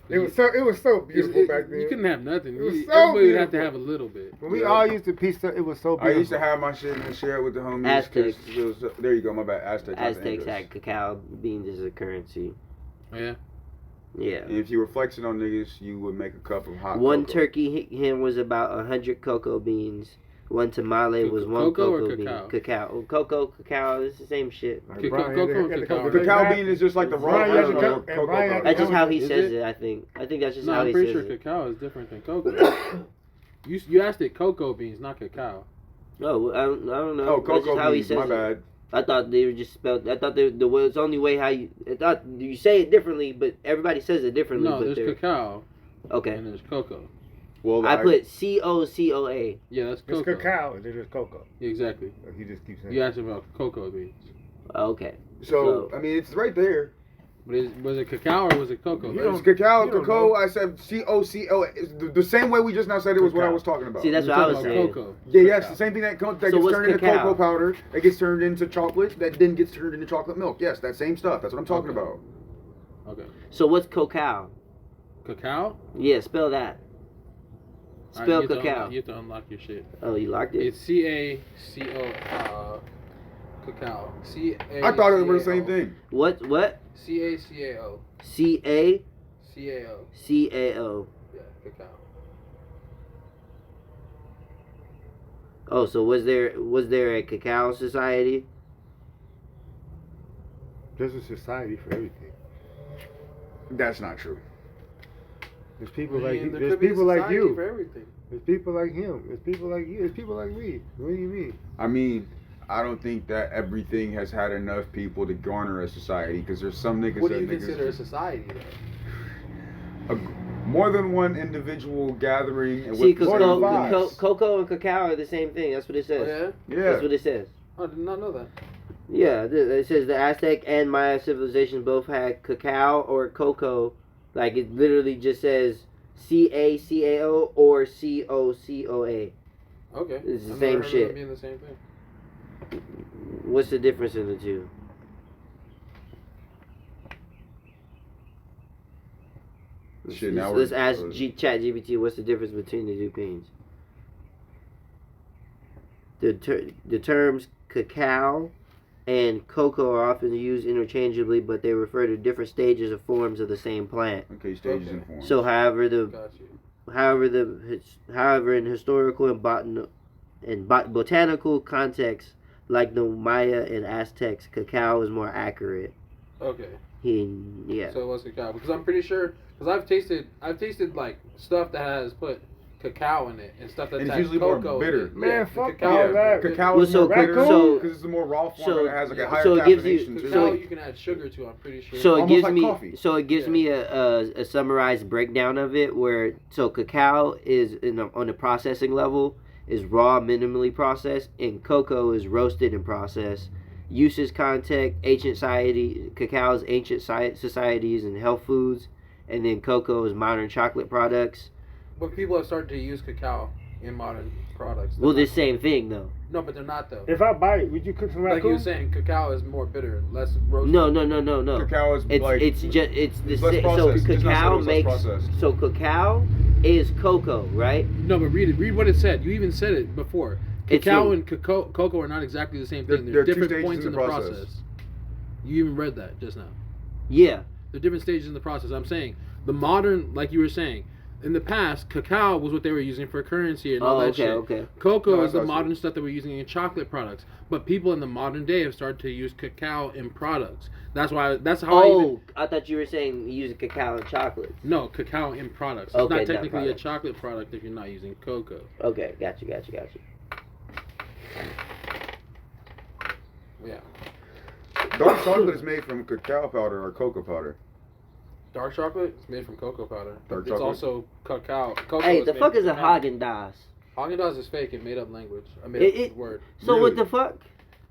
It was so beautiful back then. You couldn't have nothing. It was so Everybody would have to beautiful. have a little bit. When we Yeah. all used to piece up, it was so I beautiful. used to have my shit and share it with the homies. 'cause Aztecs. it was- there you go, my bad. Aztecs. not the Aztecs Incas. had cacao beans as a currency. Oh, yeah. Yeah. And if you were flexing on niggas, you would make a cup of hot One cocoa. turkey hen was about 100 cocoa beans. One tamale was one Cocoa or cocoa bean. cacao? Cacao. Cocoa, cacao, it's the same shit. Like Cocoa Brian, and they got cacao. the Cacao bean is just like the raw Brian version has a of co- cocoa Brian has powder. That's just how he Is says it? it, I think. I think that's just No, how I'm he pretty says sure it. cacao is different than cocoa. You asked it cocoa beans, not cacao. Oh, I don't know. Oh, That's just cocoa how he beans, says my it. bad. I thought they were just spelled. I thought the was only way how you. I thought you say it differently, but everybody says it differently. No, but there's they're- cacao Okay. and there's cocoa. Well, I put COCOA. Yeah, that's It's cocoa. cacao and then there's cocoa. Exactly. Like he just keeps saying. You asked about cocoa beans. Okay. so I mean, it's right there. But was it cacao or was it cocoa? You It's cacao, you don't cacao. know. I said COCO. It's the same way we just now said it was what I Cacao. was talking about. See, that's We're what I talking was about saying. cocoa. Yeah, yes, Cacao. the same thing that So gets what's turned into cacao? cocoa powder, that gets turned into chocolate, that then gets turned into chocolate milk. Yes, that same stuff. That's what I'm talking Okay. about. Okay. So what's cacao? Cacao? Yeah, spell that. All Spell right, you have to cacao. you have to unlock your shit. Oh, you locked it? It's CACO. Cacao. CACAO. I thought it was the same thing. What? CACAO. CACAO. CAO. Yeah, cacao. Oh, so was there a cacao society? There's a society for everything. That's not true. There's people I mean, like there there's could be a people like society you. for everything. There's people like him. There's people like you. There's people like me. What do you mean? I mean, I don't think that everything has had enough people to garner a society, because there's some niggas What do that you niggas consider a society though? more than one individual gathering and See, with more than five. cocoa and cacao are the same thing. That's what it says. Oh, yeah? yeah. That's what it says. I did not know that. Yeah, it says the Aztec and Maya civilizations both had cacao or cocoa. Like it literally just says CACAO or COCOA. Okay. It's the I've same never heard of shit. them being the same thing. What's the difference in the two? Shit, now Let's we're- ask ChatGPT what's the difference between the two beans. The terms cacao and cocoa are often used interchangeably, but they refer to different stages or forms of the same plant. Okay, stages Okay. and forms. So, however, Got you. however, in historical and botanical contexts, like the Maya and Aztecs, cacao is more accurate. Okay. Yeah. So it was cacao because I'm pretty sure because I've tasted like stuff that has put cacao in it and stuff that's And it's had usually more cocoa bitter. in it. Man, Yeah, fuck cacao. all that. Cacao Well, is so more bitter so- because it's a more raw form so- and it has like a higher so it gives you- caffeination too. Cacao So- you can add sugar to. I'm pretty sure. So it Almost gives like me coffee. Yeah. me a summarized breakdown of it where cacao is on the processing level is raw, minimally processed, and cocoa is roasted and processed. Uses context, ancient society, cacao's ancient societies and health foods, and then cocoa is modern chocolate products. But people have started to use cacao in modern products. Well, They're the same thing though. not- no, but they're not though. If I buy it, would you cook some Like you raccoon? were saying, cacao is more bitter, less roasted. No. Cacao is It's like it's just it's the less same. So processed. It's not cacao less makes processed. so cacao is cocoa, right? No, but read it. Read what it said. You even said it before. It's Cacao a- and cocoa are not exactly the same They're- thing. they're They're two different stages points in in the the process. process. You even read that just now. Yeah. They're different stages in the process. I'm saying the modern, like you were saying, in the past, cacao was what they were using for currency and all Oh, that okay, shit. okay. Cocoa No, is the that's modern stuff that we're using in chocolate products. But people in the modern day have started to use cacao in products. That's why. That's how. I thought you were saying using cacao and chocolate. No, cacao in products. It's Okay, not not technically a products. chocolate product if you're not using cocoa. Okay, got you. Yeah. dark chocolate is made from cacao powder or cocoa powder. Dark chocolate is made from cocoa powder. Dark It's chocolate? also cacao. Cocoa Hey, is the made fuck from is a cacao. Haagen-Dazs? Haagen-Dazs is fake. It made up language. I made It- up word. So Really? what the fuck?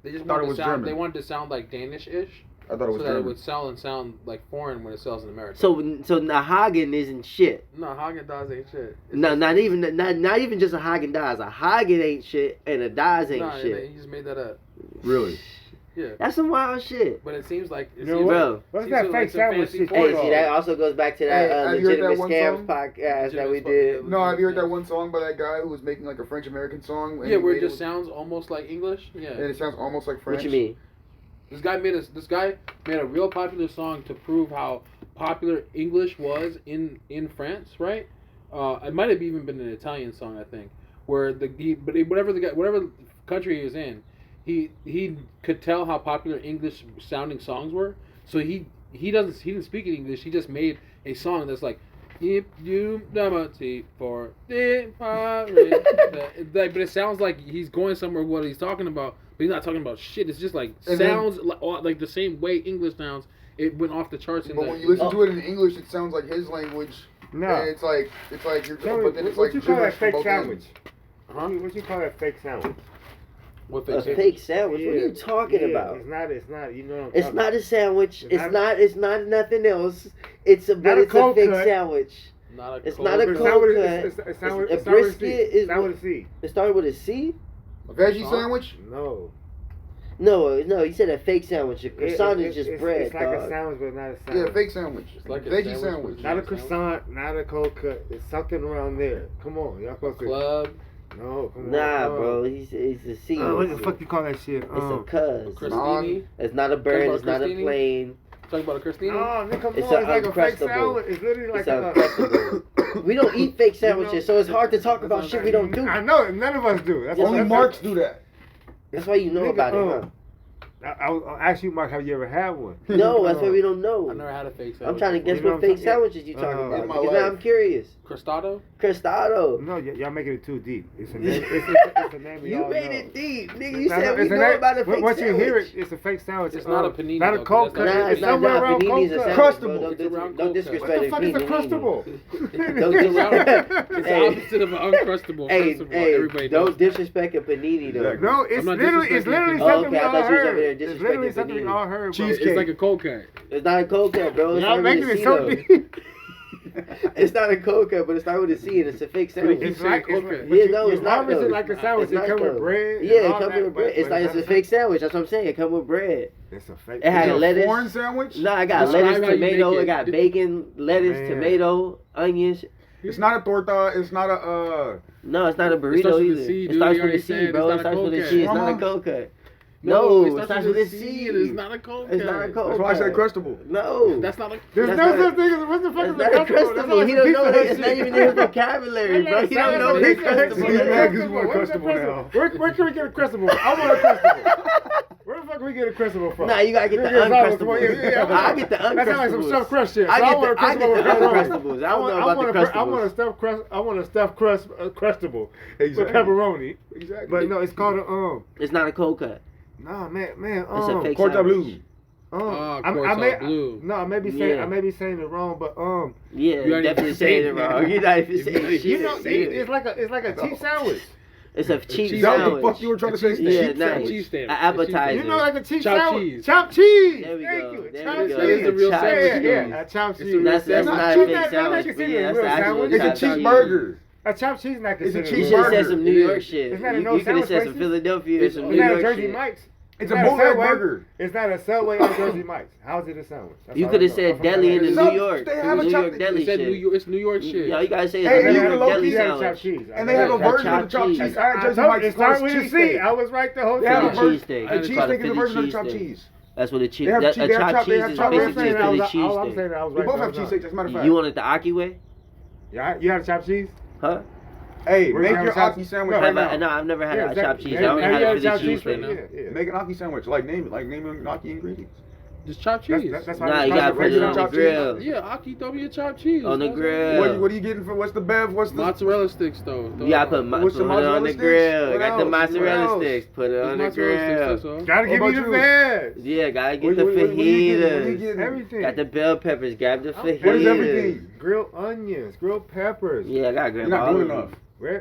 They just thought wanted it to was sound. German. They wanted to sound like Danish-ish, I thought it so was that it German. would sell and sound like foreign when it sells in America. So the Hagen isn't shit. no, Haagen-Dazs ain't shit. It's No, just- not even just a Haagen-Dazs. A Hagen ain't shit, and a Dazs ain't Nah, shit. he just made that up. Really? Yeah, That's some wild shit. but it seems like it You know seems what? Bro. What's seems that like fake some sandwich fancy shit? foreign Hey, see, that also goes back to that Hey, have you heard legitimate that one scams song? podcast that we Legitimate did. No, have you heard that one song by that guy who was making like a French American song? and Yeah, he where made it just with- sounds almost like English. Yeah. and it sounds almost like French. What you mean? This guy made a real popular song to prove how popular English was in France, right? It might have even been an Italian song, I think. where whatever country he was in, he could tell how popular English sounding songs were. So he didn't speak in English. He just made a song that's like, if you for the but it sounds like he's going somewhere what he's talking about, but he's not talking about shit. It's just like sounds like the same way English sounds. It went off the charts. But when you listen to it in English, it sounds like his language. No, and it's like you're. But then it's what like you call that fake sandwich? Huh? What you call that fake sandwich? What fake sandwich? Fake sandwich? What are you talking about? It's not. You know what I'm It's talking not about. a sandwich. It's not nothing else. It's a fake sandwich. It's not a cold cut. It's a brisket is not with a C. It started with a C? A veggie sandwich? No. No, you said a fake sandwich. A croissant is just bread. It's like a sandwich, but not a sandwich. Yeah, a fake sandwich. It's like a veggie sandwich. Not a croissant, not a cold cut. It's something around there. Come on, y'all supposed to. Club. No, come on. Nah, bro. He's a C. What the fuck you call that shit? It's a cuz. Crostini. It's not a bird. It's not a plane. Talking about a Crostini? No, come on. It's like a fake sandwich. It's literally like a. We don't eat fake sandwiches, so it's hard to talk about shit we don't do. I know. None of us do. Only Marks do that. That's why you know about it, huh? I'll ask you, Mark, have you ever had one? No, that's why we don't know. I've never had a fake sandwich. I'm trying to guess what fake sandwiches you talking about. Because now I'm curious. Crostado? No, y'all making it too deep. It's a name. It's a name you made know. It deep, nigga. You said we know about a fake sandwich. Once you hear it, it's a fake sandwich. It's not a panini. Not a cold cut. It's somewhere around cold cut. Crustable. Don't disrespect it. What the fuck is a crustable? It's the opposite of an uncrustable. Hey, don't disrespect a panini though. No, it's literally something we all heard. It's literally something we all heard. It's like a cold cut. It's not a cold cut, bro. Y'all making it so deep. It's not a cold cut, but it started with a C and it's a fake sandwich. It's like it's not. It's like a sandwich. It come with bread. Yeah, it come with bread. It's a fake sandwich. That's what I'm saying. It come with bread. It's a fake. It had lettuce. Foreign sandwich? No, I got lettuce, tomato. It got bacon, lettuce, tomato, onions. It's not a torta. It's not a. No, it's not a burrito either. It starts with a C, bro. It starts with a C. It's not a cold cut. No, it starts with a C. It's not a cold cut. It's not a cold cut. That's why I said crustable. No. That's not a... There's no such thing as... What the fuck is a crustable? He don't know. It's not even in his vocabulary, bro. He don't know what a crustable is. Where can we get a crustable? I want a crustable. Where the fuck can we get a crustable from? Nah, you gotta get the uncrustables. I get the uncrustables. That sounds like some stuffed crust shit. I get the uncrustables. I don't know about the crustables. I want a stuffed crustable with pepperoni. Exactly. But no, it's called a It's not a cold cut. No, man. It's a fake Corta sandwich. blue. Blue. No, I may be saying it wrong, but yeah, you're definitely saying it wrong. You're not even saying shit. You know, it's like a cheap sandwich. It's a cheap Is sandwich. that what the fuck you were trying to say? Yeah, nice. An appetizer. You know, like a cheap chopped sandwich. cheese. Chopped cheese. There we Thank go. you. There Chopped we cheese. go. It's a real sandwich. Yeah, a chopped cheese. That's not a fake sandwich. It's Yeah, that's the actual It's a cheap burger. A chopped cheese not considered. It's a cheap You should have burger. said some New York shit. It's not You no could have said sandwich some places. Philadelphia or some New It's not a York Jersey shit. Mike's. It's a bootleg burger. It's not a Subway or Jersey Mike's. How is it a sandwich? You could have said deli in the New York. They have a New chopped- York deli It's shit. New York shit. Yeah, you gotta say Hey, it's a New even York low-key deli had chopped sandwich. cheese. And they have a version of the chopped chopped cheese. cheese. I had Jersey Mike's. It It's called started with a C. cheesesteak. I was right the whole They have a time. version. cheesesteak. A It's called a cheesesteak is a Philly version of the chopped cheesesteak. cheese. That's what a They have chopped cheese is. chopped Basically a Philly I was cheesesteak. saying I was We right. both the have whole cheesesteaks, time. as a matter of fact. You want it the Aki way? Yeah, you had a chopped cheese? Huh? Hey, We're make gonna your have Aki sandwich no, right now. No, I've never had a exactly. chopped cheese. I only had a Philly cheesesteak. Yeah. Make an Aki sandwich. Like name Aki ingredients. Just chopped cheese. That's why Nah, it's you gotta called put it regular on the chopped grill. cheese. Yeah, Aki, throw me a chopped cheese. On the That's grill. What are you getting for? What's the bev? What's the Mozzarella sticks, though. You gotta put What's the it on mozzarella the sticks? grill. What Got the else? mozzarella What else? sticks. Put it on the Mozzarella sticks, grill. that's all. Gotta give What me the about you? feds. Yeah, gotta get What the you fajitas. getting? Everything. Got the bell peppers. Grab the fajitas. What is everything? Grilled onions, grilled peppers. Yeah, I gotta grab You're not all doing of them. enough.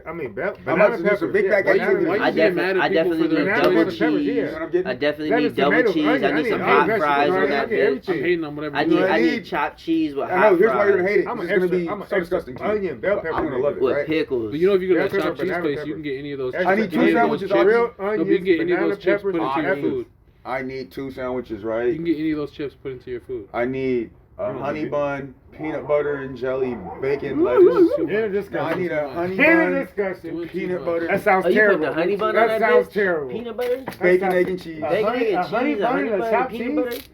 I mean, I'm banana about to do peppers. some big bag yeah, eggs. banana Why peppers. you get mad at I people for definitely their need banana double peppers, cheese. yeah. You know what I'm getting? I definitely Lettuce, need double tomatoes, cheese. onion. I need some I hot need fries vegetables, on that I need bitch. everything. I'm hating on whatever I you do. need chopped cheese with I hot know. Here's why you're gonna fries. hate it. I'm This an is gonna be extra- so disgusting to you. onion, bell But pepper. I'm gonna love it, With right? pickles. But you know if you go to Bell a chopped pepper, cheese banana place, pepper. you can get any of those. Extra I need two any of those sandwiches, chips. grilled No, but you onions, can get any of banana those chips peppers, put into your peppers. food. I need 2 sandwiches, You right? can get any of those chips put into your food. I need a honey bun, peanut butter and jelly, bacon, Too lettuce. much. Here, this I need a honey Here, bun, discussion. peanut butter, That sounds Oh, you terrible. putting the honey bun on That that sounds bitch? terrible. Peanut butter? bacon, egg, and cheese. A Bacon, honey- egg, a and honey cheese, bun honey and a bun, chopped peanut cheese? butter?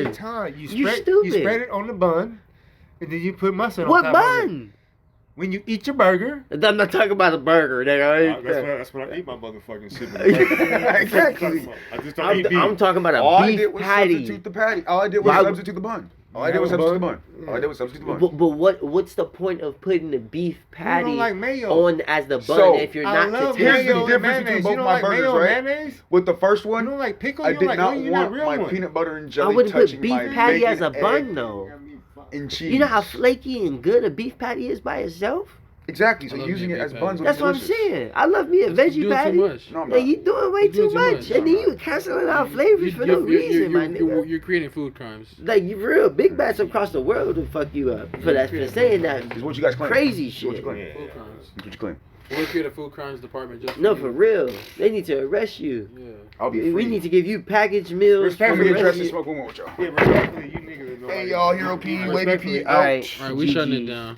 every stupid. time. You You stupid. spread it on the bun, and then you put mustard What on top of it. bun? When you eat your burger. I'm not talking about a burger, nigga. That's when I eat my motherfucking shit. With a burger. Exactly. I just don't eat beef. I'm talking about All I a did beef was patty. substitute the patty. All I did was substitute the bun. All I did was substitute the bun. All I did was substitute the bun. But what's the point of putting the beef patty don't like mayo. on as the bun So, if you're I not love to Here's taste the mayo it? and difference between mayonnaise. both You don't my like burgers, mayo right? and mayonnaise? With the first You one, don't like pickle? I You don't did like not you're not want real my one. peanut butter and I jelly wouldn't put touching beef my patty bacon, as a egg, bun though. and cheese. You know how flaky and good a beef patty is by itself? Exactly. So I love using me a it as big buns. patty. That's what I'm saying. I love me a veggie patty. Too much. No, I'm Like, not. you doing way You're too doing too much. much. And then you canceling out flavors for no reason, my nigga. You're creating food crimes. Like, you real big bats across the world will fuck you up for that, for saying that Is what you guys claim. crazy Is what you shit. claim. Food crimes. Is what you claim. We'll create a food crimes department just No, for real. They need to arrest you. Yeah. I'll be free. We need to give you packaged meals. I'm Respectfully, gonna get dressed you- and smoke one with y'all. Yeah, respectfully, you niggas. Hey y'all, Hero P, Wavy P, All right. All right, we shutting it down.